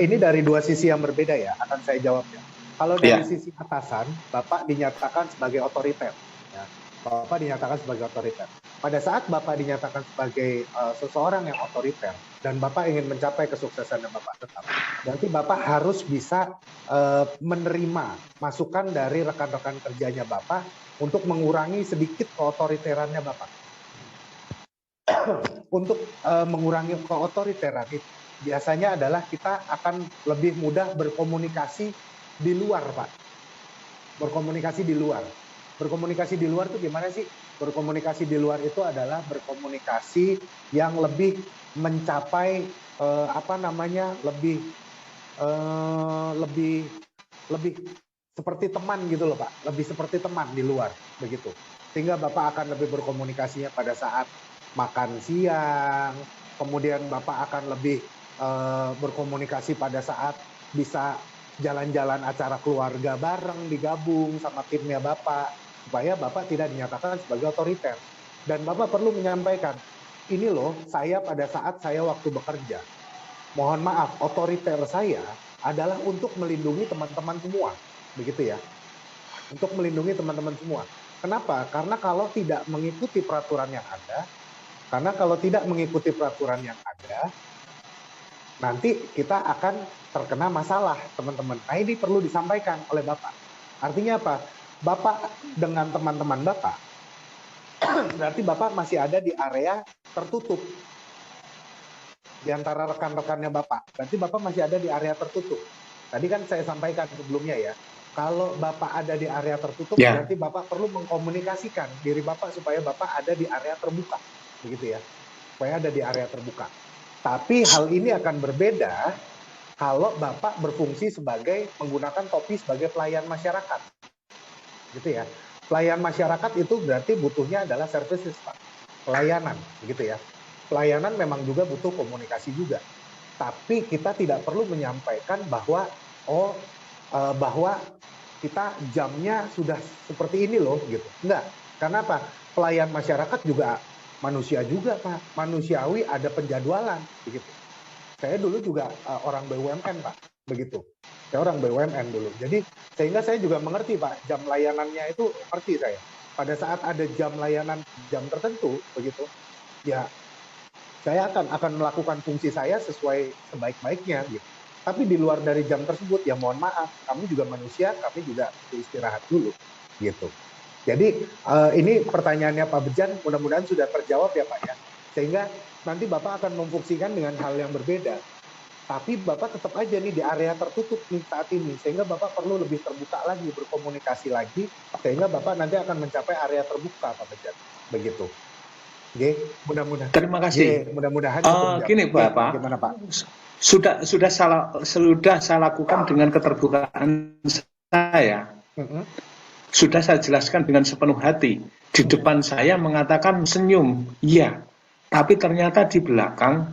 Ini dari dua sisi yang berbeda ya, akan saya jawabnya. Kalau dari sisi atasan, Bapak dinyatakan sebagai otoriter. Ya. Bapak dinyatakan sebagai otoriter. Pada saat Bapak dinyatakan sebagai seseorang yang otoriter, dan Bapak ingin mencapai kesuksesan yang Bapak tetap, berarti Bapak harus bisa menerima masukan dari rekan-rekan kerjanya Bapak untuk mengurangi sedikit keotoriterannya Bapak. Untuk mengurangi keotoriteran itu, biasanya adalah kita akan lebih mudah berkomunikasi di luar, Pak. Berkomunikasi di luar. Berkomunikasi di luar itu gimana sih? Berkomunikasi di luar itu adalah berkomunikasi yang lebih mencapai lebih seperti teman gitu loh Pak, lebih seperti teman di luar begitu. Sehingga Bapak akan lebih berkomunikasinya pada saat makan siang, kemudian Bapak akan lebih berkomunikasi pada saat bisa jalan-jalan acara keluarga bareng, digabung sama timnya Bapak, supaya Bapak tidak dinyatakan sebagai otoriter. Dan Bapak perlu menyampaikan, ini loh saya pada saat saya waktu bekerja, mohon maaf, otoriter saya adalah untuk melindungi teman-teman semua, begitu ya, untuk melindungi teman-teman semua. Kenapa? Karena kalau tidak mengikuti peraturan yang ada, nanti kita akan terkena masalah, teman-teman. Nah, ini perlu disampaikan oleh Bapak. Artinya apa? Bapak dengan teman-teman Bapak, berarti Bapak masih ada di area tertutup. Di antara rekan-rekannya Bapak, berarti Bapak masih ada di area tertutup. Tadi kan saya sampaikan sebelumnya ya, kalau Bapak ada di area tertutup, berarti Bapak perlu mengkomunikasikan diri Bapak supaya Bapak ada di area terbuka, begitu ya, supaya ada di area terbuka. Tapi hal ini akan berbeda kalau Bapak berfungsi sebagai menggunakan topi sebagai pelayan masyarakat, gitu ya. Pelayan masyarakat itu berarti butuhnya adalah services, Pak, pelayanan, begitu ya. Pelayanan memang juga butuh komunikasi juga, tapi kita tidak perlu menyampaikan bahwa bahwa kita jamnya sudah seperti ini loh, gitu. Enggak, karena apa? Pelayan masyarakat juga manusia juga, Pak, manusiawi, ada penjadwalan, begitu. Saya dulu juga orang BUMN, Pak, begitu. Saya orang BUMN dulu, jadi sehingga saya juga mengerti, Pak, jam layanannya itu ngerti saya. Pada saat ada jam layanan jam tertentu, begitu, ya saya akan melakukan fungsi saya sesuai sebaik-baiknya, gitu. Tapi di luar dari jam tersebut, ya mohon maaf, kami juga manusia, kami juga istirahat dulu, gitu. Jadi ini pertanyaannya Pak Bejan, mudah-mudahan sudah terjawab ya Pak ya. Sehingga nanti Bapak akan memfungsikan dengan hal yang berbeda. Tapi Bapak tetap aja nih di area tertutup nih saat ini, sehingga Bapak perlu lebih terbuka lagi, berkomunikasi lagi, sehingga Bapak nanti akan mencapai area terbuka Pak Bejan, begitu. Oke, mudah-mudahan. Terima kasih. Mudah-mudahan. Gini Bapak, gimana Pak? Sudah saya lakukan dengan keterbukaan saya. Sudah saya jelaskan dengan sepenuh hati. Di depan saya mengatakan senyum, iya. Tapi ternyata di belakang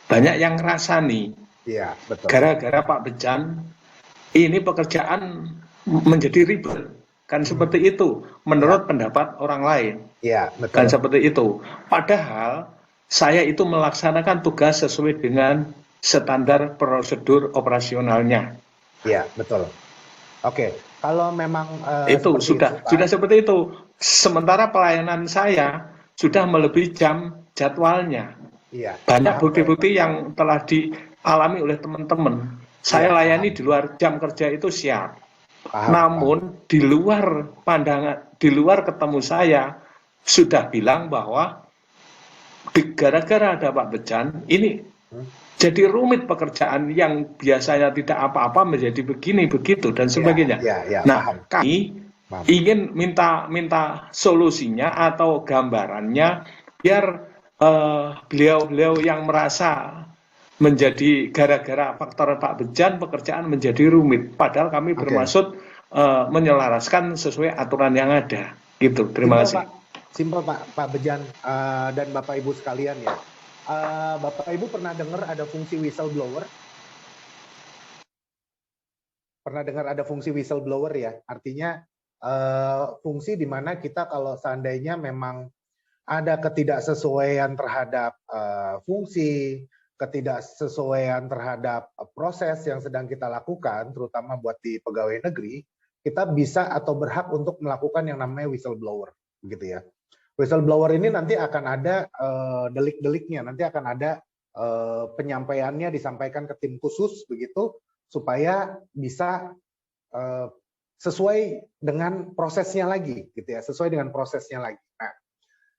banyak yang ngerasani. Iya, betul. Gara-gara Pak Bejan, ini pekerjaan menjadi ribet. Kan seperti itu, menurut pendapat orang lain. Iya, betul. Kan seperti itu. Padahal saya itu melaksanakan tugas sesuai dengan standar prosedur operasionalnya. Iya, betul. Oke, kalau memang itu sudah seperti itu. Sementara pelayanan saya sudah melebihi jam jadwalnya. Iya. Banyak bukti-bukti yang telah dialami oleh teman-teman. Saya layani di luar jam kerja itu siap. Namun di luar pandangan, di luar ketemu saya sudah bilang bahwa gara-gara ada Pak Bejan ini jadi rumit pekerjaan yang biasanya tidak apa-apa menjadi begini begitu dan sebagainya. Nah, kami ingin minta solusinya atau gambarannya biar beliau-beliau yang merasa menjadi gara-gara faktor Pak Bejan pekerjaan menjadi rumit. Padahal kami bermaksud menyelaraskan sesuai aturan yang ada. Gitu. Terima kasih. Simpel Pak Bejan dan Bapak Ibu sekalian ya. Bapak Ibu pernah dengar ada fungsi whistleblower? Pernah dengar ada fungsi whistleblower ya? Artinya fungsi di mana kita kalau seandainya memang ada ketidaksesuaian terhadap fungsi, ketidaksesuaian terhadap proses yang sedang kita lakukan, terutama buat di pegawai negeri, kita bisa atau berhak untuk melakukan yang namanya whistleblower, gitu ya. Whistleblower ini nanti akan ada delik-deliknya, nanti akan ada penyampaiannya disampaikan ke tim khusus, begitu, supaya bisa sesuai dengan prosesnya lagi, gitu ya, sesuai dengan prosesnya lagi. Nah,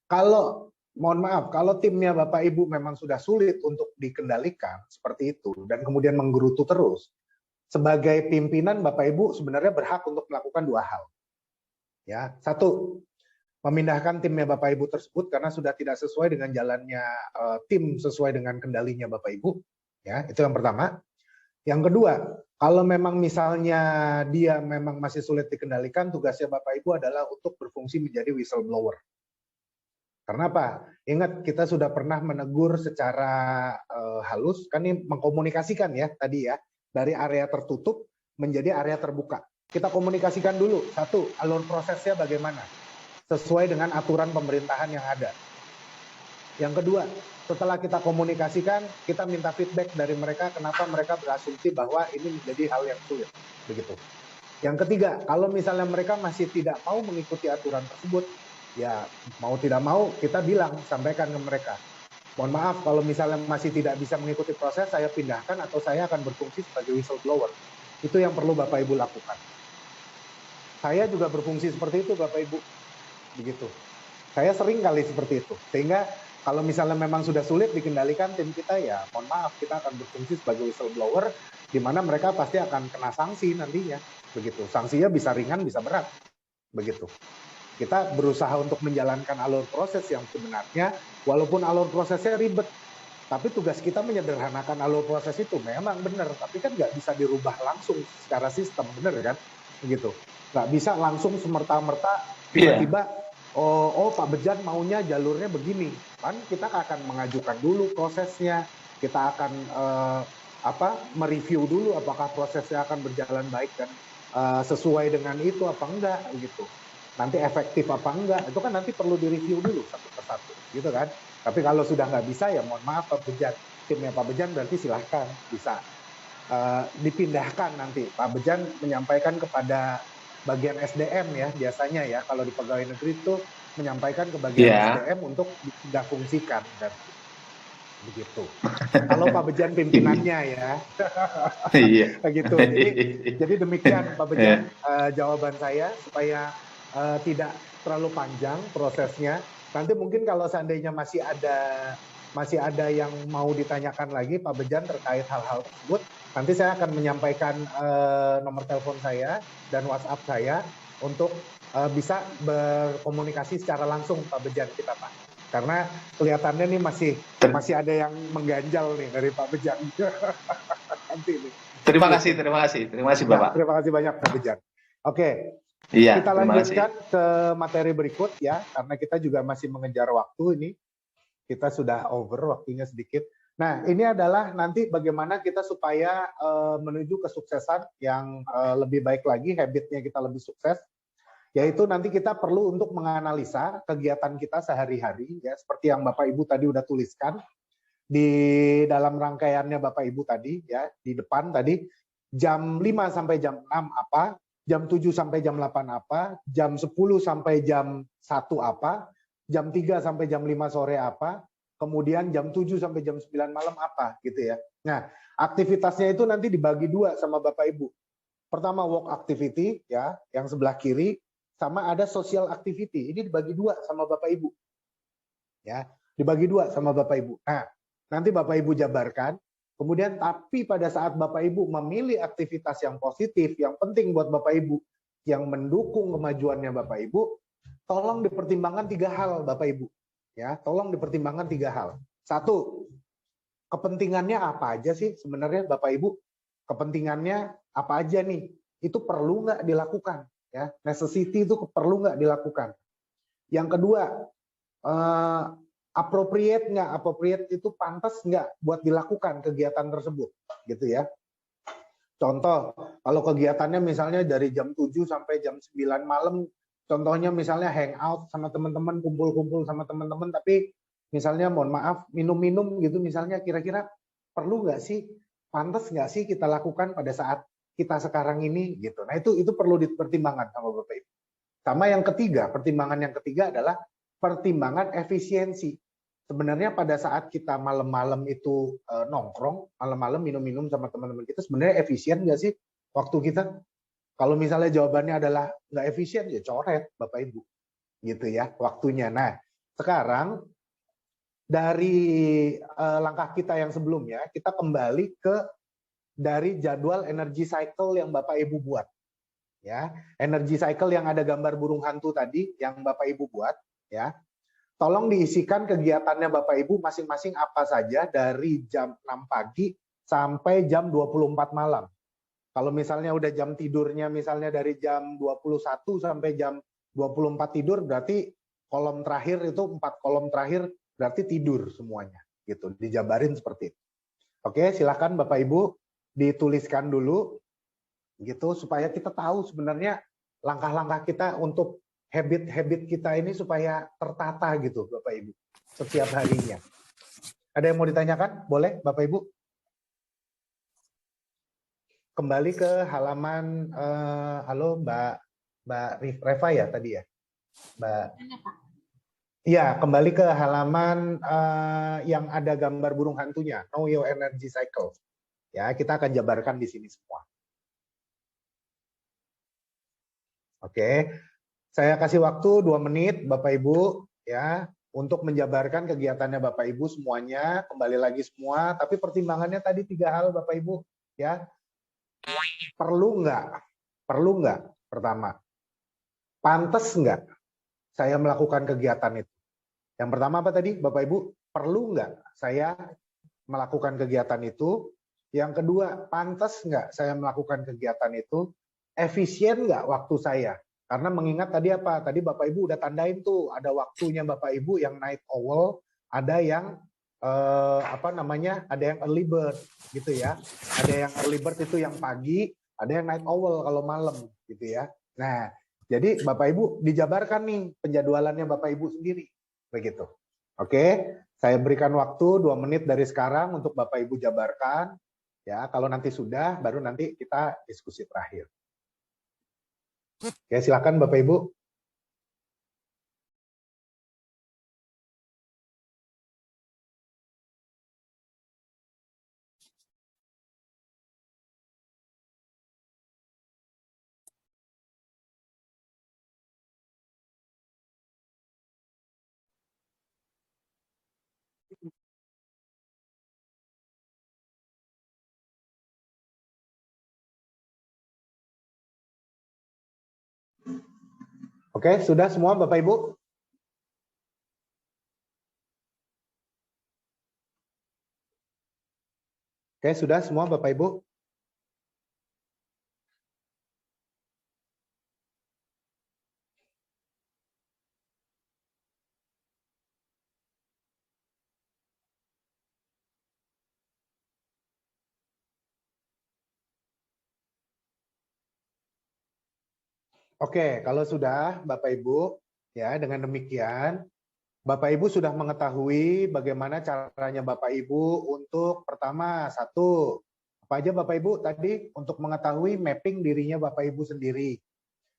kalau mohon maaf, kalau timnya Bapak Ibu memang sudah sulit untuk dikendalikan seperti itu dan kemudian menggerutu terus, sebagai pimpinan Bapak Ibu sebenarnya berhak untuk melakukan dua hal. Ya, satu, memindahkan timnya Bapak Ibu tersebut karena sudah tidak sesuai dengan jalannya tim sesuai dengan kendalinya Bapak Ibu. Ya, itu yang pertama. Yang kedua, kalau memang misalnya dia memang masih sulit dikendalikan, tugasnya Bapak Ibu adalah untuk berfungsi menjadi whistleblower. Karena apa? Ingat, kita sudah pernah menegur secara halus, kan ini mengkomunikasikan ya tadi ya, dari area tertutup menjadi area terbuka. Kita komunikasikan dulu, satu, alur prosesnya bagaimana. sesuai dengan aturan pemerintahan yang ada. Yang kedua, setelah kita komunikasikan, kita minta feedback dari mereka kenapa mereka berasumsi bahwa ini menjadi hal yang sulit, begitu. Yang ketiga, kalau misalnya mereka masih tidak mau mengikuti aturan tersebut, ya mau tidak mau kita bilang, sampaikan ke mereka. Mohon maaf kalau misalnya masih tidak bisa mengikuti proses, saya pindahkan atau saya akan berfungsi sebagai whistleblower. Itu yang perlu Bapak Ibu lakukan. Saya juga berfungsi seperti itu Bapak Ibu, begitu. Saya sering kali seperti itu, sehingga kalau misalnya memang sudah sulit dikendalikan tim kita, ya mohon maaf, kita akan berfungsi sebagai whistleblower, di mana mereka pasti akan kena sanksi nantinya, begitu. Sanksinya bisa ringan, bisa berat, begitu. Kita berusaha untuk menjalankan alur proses yang sebenarnya, walaupun alur prosesnya ribet, tapi tugas kita menyederhanakan alur proses itu memang benar, tapi kan nggak bisa dirubah langsung secara sistem, benar kan? Begitu. Nggak bisa langsung semerta-merta tiba-tiba, oh Pak Bejan maunya jalurnya begini. Kan kita akan mengajukan dulu prosesnya, kita akan mereview dulu apakah prosesnya akan berjalan baik dan sesuai dengan itu apa enggak gitu. Nanti efektif apa enggak, itu kan nanti perlu direview dulu satu persatu, gitu kan. Tapi kalau sudah nggak bisa, ya mohon maaf Pak Bejan, timnya Pak Bejan berarti silahkan bisa dipindahkan nanti. Pak Bejan menyampaikan kepada bagian SDM ya, biasanya ya, kalau di pegawai negeri itu menyampaikan ke bagian SDM untuk dipindah fungsikan, dan begitu. Kalau Pak Bejan pimpinannya ya, gitu. Jadi demikian Pak Bejan jawaban saya supaya tidak terlalu panjang prosesnya. Nanti mungkin kalau seandainya masih ada yang mau ditanyakan lagi Pak Bejan terkait hal-hal tersebut, nanti saya akan menyampaikan nomor telepon saya dan WhatsApp saya untuk bisa berkomunikasi secara langsung Pak Bejan kita Pak. Karena kelihatannya nih masih ada yang mengganjal nih dari Pak Bejan. Nanti nih. Terima kasih Bapak. Terima kasih banyak Pak Bejan. Oke. Iya, kita lanjutkan ke materi berikut ya, karena kita juga masih mengejar waktu ini. Kita sudah over waktunya sedikit. Nah, ini adalah nanti bagaimana kita supaya menuju kesuksesan yang lebih baik lagi, habitnya kita lebih sukses. Yaitu nanti kita perlu untuk menganalisa kegiatan kita sehari-hari, ya seperti yang Bapak Ibu tadi udah tuliskan di dalam rangkaiannya Bapak Ibu tadi, ya di depan tadi, jam 5 sampai jam 6 apa, jam 7 sampai jam 8 apa, jam 10 sampai jam 1 apa, jam 3 sampai jam 5 sore apa, kemudian jam 7 sampai jam 9 malam apa, gitu ya. Nah, aktivitasnya itu nanti dibagi dua sama Bapak Ibu. Pertama work activity, ya, yang sebelah kiri, sama ada social activity. Ini dibagi dua sama Bapak Ibu. Ya, dibagi dua sama Bapak Ibu. Nah, nanti Bapak Ibu jabarkan. Kemudian tapi pada saat Bapak Ibu memilih aktivitas yang positif, yang penting buat Bapak Ibu, yang mendukung kemajuannya Bapak Ibu, tolong dipertimbangkan 3 hal Bapak Ibu. Ya, tolong dipertimbangkan 3 hal. 1, kepentingannya apa aja sih sebenarnya Bapak Ibu? Kepentingannya apa aja nih? Itu perlu nggak dilakukan? Ya, necessity itu perlu nggak dilakukan? Yang kedua, appropriate nggak? Appropriate itu pantas nggak buat dilakukan kegiatan tersebut, gitu ya. Contoh, kalau kegiatannya misalnya dari jam 7 sampai jam 9 malam, contohnya misalnya hangout sama teman-teman, kumpul-kumpul sama teman-teman, tapi misalnya mohon maaf, minum-minum gitu misalnya, kira-kira perlu nggak sih? Pantas nggak sih kita lakukan pada saat kita sekarang ini? Gitu. Nah itu perlu dipertimbangkan sama Bapak Ibu. Sama yang ketiga, pertimbangan yang ketiga adalah pertimbangan efisiensi. Sebenarnya pada saat kita malam-malam itu nongkrong, malam-malam minum-minum sama teman-teman kita, sebenarnya efisien nggak sih waktu kita? Kalau misalnya jawabannya adalah nggak efisien, ya coret Bapak Ibu, gitu ya waktunya. Nah sekarang dari langkah kita yang sebelumnya, kita kembali ke dari jadwal energy cycle yang Bapak Ibu buat, ya energy cycle yang ada gambar burung hantu tadi yang Bapak Ibu buat, ya. Tolong diisikan kegiatannya Bapak Ibu masing-masing apa saja dari jam 6 pagi sampai jam 24 malam. Kalau misalnya udah jam tidurnya misalnya dari jam 21 sampai jam 24 tidur, berarti kolom terakhir itu 4 kolom terakhir berarti tidur semuanya. Gitu, dijabarin seperti itu. Oke, silakan Bapak Ibu dituliskan dulu gitu supaya kita tahu sebenarnya langkah-langkah kita untuk habit-habit kita ini supaya tertata gitu, Bapak Ibu, setiap harinya. Ada yang mau ditanyakan? Boleh, Bapak Ibu? Kembali ke halaman, halo Mbak Reva ya tadi ya? Mbak. Iya, kembali ke halaman yang ada gambar burung hantunya, Know Your Energy Cycle. Ya, kita akan jabarkan di sini semua. Oke, saya kasih waktu 2 menit, Bapak Ibu, ya, untuk menjabarkan kegiatannya Bapak Ibu semuanya. Kembali lagi semua, tapi pertimbangannya tadi 3 hal, Bapak Ibu, ya. Perlu nggak? Pertama, pantas nggak saya melakukan kegiatan itu? Yang pertama apa tadi, Bapak Ibu? Perlu nggak saya melakukan kegiatan itu? Yang kedua, pantas nggak saya melakukan kegiatan itu? Efisien nggak waktu saya? Karena mengingat tadi apa? Tadi Bapak Ibu udah tandain tuh, ada waktunya Bapak Ibu yang night owl, ada yang ada yang early bird gitu ya. Ada yang early bird itu yang pagi, ada yang night owl kalau malam gitu ya. Nah, jadi Bapak Ibu dijabarkan nih penjadwalannya Bapak Ibu sendiri. Begitu. Oke, saya berikan waktu 2 menit dari sekarang untuk Bapak Ibu jabarkan. Ya, kalau nanti sudah, baru nanti kita diskusi terakhir. Oke, silakan Bapak Ibu. Oke, sudah semua Bapak Ibu? Oke, sudah semua Bapak Ibu? Oke, kalau sudah Bapak Ibu, ya dengan demikian Bapak Ibu sudah mengetahui bagaimana caranya Bapak Ibu untuk pertama, satu, apa aja Bapak Ibu tadi untuk mengetahui mapping dirinya Bapak Ibu sendiri.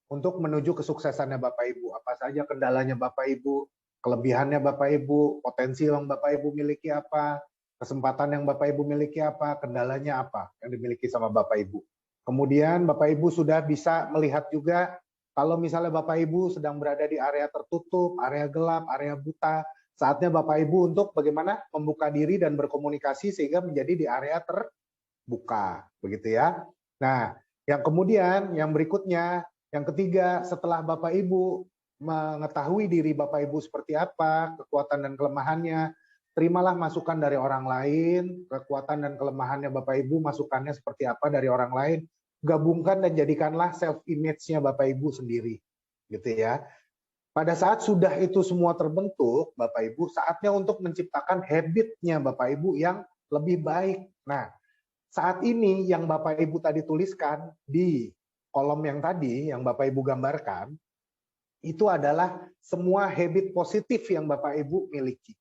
Untuk menuju kesuksesannya Bapak Ibu, apa saja kendalanya Bapak Ibu, kelebihannya Bapak Ibu, potensi yang Bapak Ibu miliki apa, kesempatan yang Bapak Ibu miliki apa, kendalanya apa yang dimiliki sama Bapak Ibu. Kemudian Bapak Ibu sudah bisa melihat juga kalau misalnya Bapak Ibu sedang berada di area tertutup, area gelap, area buta, saatnya Bapak Ibu untuk bagaimana membuka diri dan berkomunikasi sehingga menjadi di area terbuka, begitu ya. Nah, yang kemudian, yang berikutnya, yang ketiga, setelah Bapak Ibu mengetahui diri Bapak Ibu seperti apa, kekuatan dan kelemahannya, terimalah masukan dari orang lain, kekuatan dan kelemahannya Bapak Ibu, masukannya seperti apa dari orang lain, gabungkan dan jadikanlah self-image-nya Bapak Ibu sendiri, gitu ya. Pada saat sudah itu semua terbentuk, Bapak Ibu, saatnya untuk menciptakan habit-nya Bapak Ibu yang lebih baik. Nah, saat ini yang Bapak Ibu tadi tuliskan di kolom yang tadi, yang Bapak Ibu gambarkan, itu adalah semua habit positif yang Bapak Ibu miliki.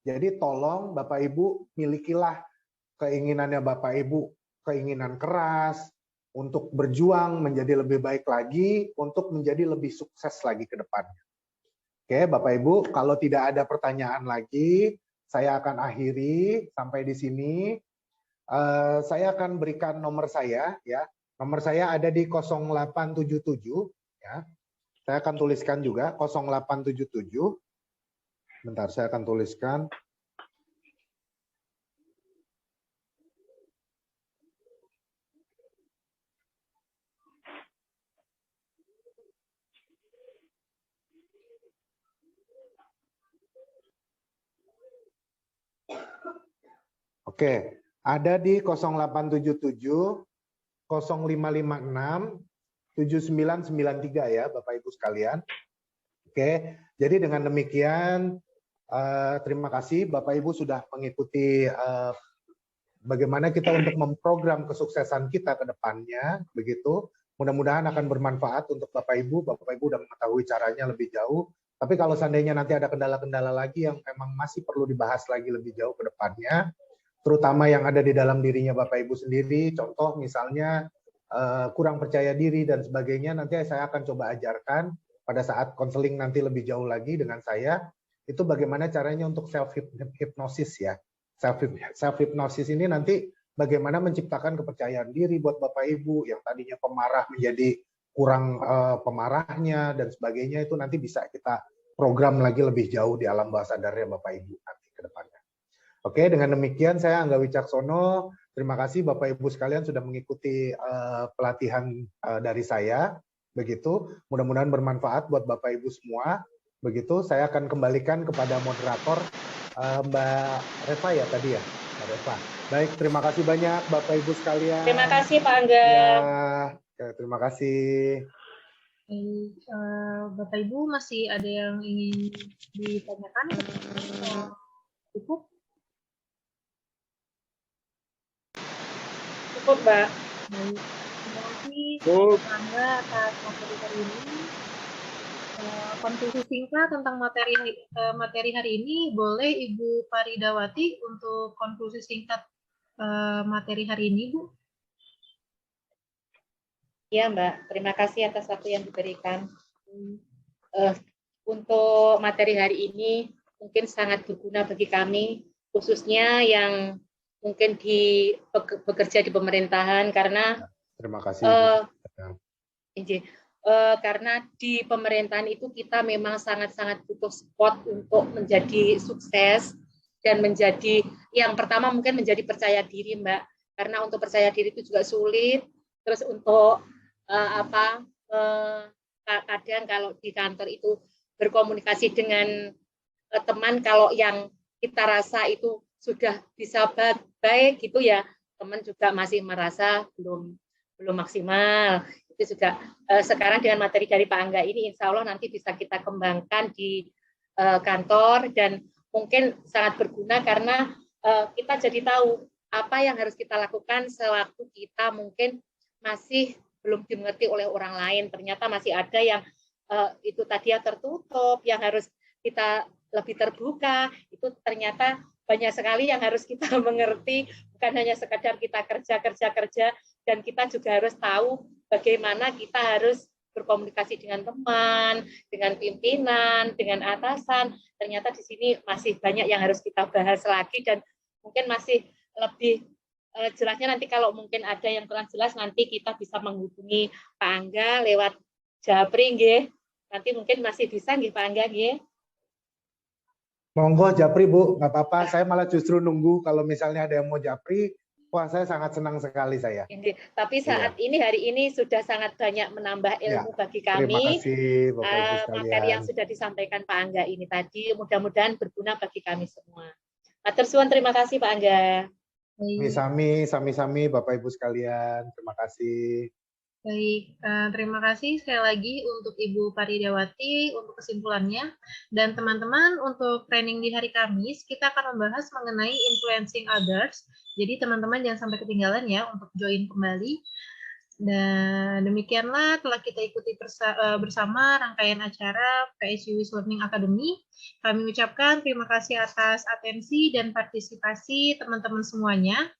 Jadi tolong Bapak Ibu milikilah keinginannya Bapak Ibu, keinginan keras, untuk berjuang menjadi lebih baik lagi, untuk menjadi lebih sukses lagi ke depannya. Oke, Bapak Ibu, kalau tidak ada pertanyaan lagi, saya akan akhiri sampai di sini. Saya akan berikan nomor saya, ya. Nomor saya ada di 0877, ya. Saya akan tuliskan juga 0877. Bentar, saya akan tuliskan. Oke, ada di 0877 0556 7993 ya Bapak Ibu sekalian. Oke, jadi dengan demikian terima kasih Bapak Ibu sudah mengikuti bagaimana kita untuk memprogram kesuksesan kita ke depannya, begitu. mudah-mudahan akan bermanfaat untuk Bapak Ibu. Bapak Ibu udah mengetahui caranya lebih jauh. Tapi kalau seandainya nanti ada kendala-kendala lagi yang memang masih perlu dibahas lagi lebih jauh ke depannya, terutama yang ada di dalam dirinya Bapak Ibu sendiri, contoh misalnya kurang percaya diri dan sebagainya, nanti saya akan coba ajarkan pada saat konseling nanti lebih jauh lagi dengan saya, itu bagaimana caranya untuk self-hypnosis ya. Self-hypnosis ini nanti bagaimana menciptakan kepercayaan diri buat Bapak Ibu yang tadinya pemarah menjadi kurang pemarahnya dan sebagainya, itu nanti bisa kita program lagi lebih jauh di alam bawah sadarnya Bapak Ibu nanti ke depannya. Oke, dengan demikian saya Angga Wicaksono. Terima kasih Bapak Ibu sekalian sudah mengikuti pelatihan dari saya. Begitu, mudah-mudahan bermanfaat buat Bapak Ibu semua. Begitu, saya akan kembalikan kepada moderator Mbak Reva ya tadi ya, Mbak Reva. Baik, terima kasih banyak Bapak Ibu sekalian. Terima kasih Pak Angga. Ya, terima kasih. Bapak Ibu masih ada yang ingin ditanyakan? Cukup? Cukup, Mbak. Baik, terima kasih Pak Angga atas materi hari ini. Konklusi singkat tentang materi hari ini, boleh Ibu Faridawati untuk konklusi singkat materi hari ini, Bu? Iya, Mbak. Terima kasih atas waktu yang diberikan. Untuk materi hari ini mungkin sangat berguna bagi kami, khususnya yang mungkin bekerja di pemerintahan, karena terima kasih. Karena di pemerintahan itu kita memang sangat-sangat butuh support untuk menjadi sukses dan menjadi yang pertama mungkin menjadi percaya diri, Mbak. Karena untuk percaya diri itu juga sulit. Terus untuk kadang kalau di kantor itu berkomunikasi dengan teman, kalau yang kita rasa itu sudah bisa baik gitu ya, teman juga masih merasa belum maksimal. Itu juga sekarang dengan materi dari Pak Angga ini insya Allah nanti bisa kita kembangkan di kantor, dan mungkin sangat berguna karena kita jadi tahu apa yang harus kita lakukan sewaktu kita mungkin masih belum dimengerti oleh orang lain. Ternyata masih ada yang itu tadi ya tertutup, yang harus kita lebih terbuka. Itu ternyata banyak sekali yang harus kita mengerti, bukan hanya sekadar kita kerja, dan kita juga harus tahu bagaimana kita harus berkomunikasi dengan teman, dengan pimpinan, dengan atasan. Ternyata di sini masih banyak yang harus kita bahas lagi, dan mungkin masih lebih jelasnya nanti kalau mungkin ada yang kurang jelas nanti kita bisa menghubungi Pak Angga lewat Japri nggih. Nanti mungkin masih bisa nggih Pak Angga nggih. Monggo Japri Bu, nggak apa-apa. Saya malah justru nunggu kalau misalnya ada yang mau Japri. Wah, saya sangat senang sekali saya. Tapi saat ini hari ini sudah sangat banyak menambah ilmu bagi kami. Terima kasih Bapak Ibu sekalian. Materi yang sudah disampaikan Pak Angga ini tadi mudah-mudahan berguna bagi kami semua. Matur suwun, terima kasih Pak Angga. Sami-sami Bapak Ibu sekalian. Terima kasih. Baik, terima kasih sekali lagi untuk Ibu Faridawati untuk kesimpulannya. Dan teman-teman, untuk training di hari Kamis, kita akan membahas mengenai influencing others. Jadi teman-teman jangan sampai ketinggalan ya untuk join kembali. Dan demikianlah telah kita ikuti bersama rangkaian acara PSU Learning Academy. Kami ucapkan terima kasih atas atensi dan partisipasi teman-teman semuanya.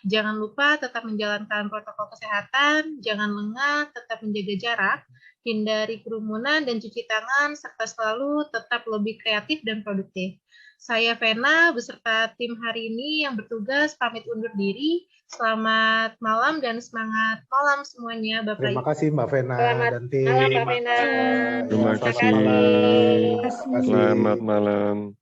Jangan lupa tetap menjalankan protokol kesehatan, jangan lengah, tetap menjaga jarak, hindari kerumunan dan cuci tangan, serta selalu tetap lebih kreatif dan produktif. Saya Vena beserta tim hari ini yang bertugas pamit undur diri. Selamat malam dan semangat malam semuanya, Bapak Ibu. Terima kasih Mbak Vena dan tim. Malam, Mbak Vena. Terima kasih. Selamat malam.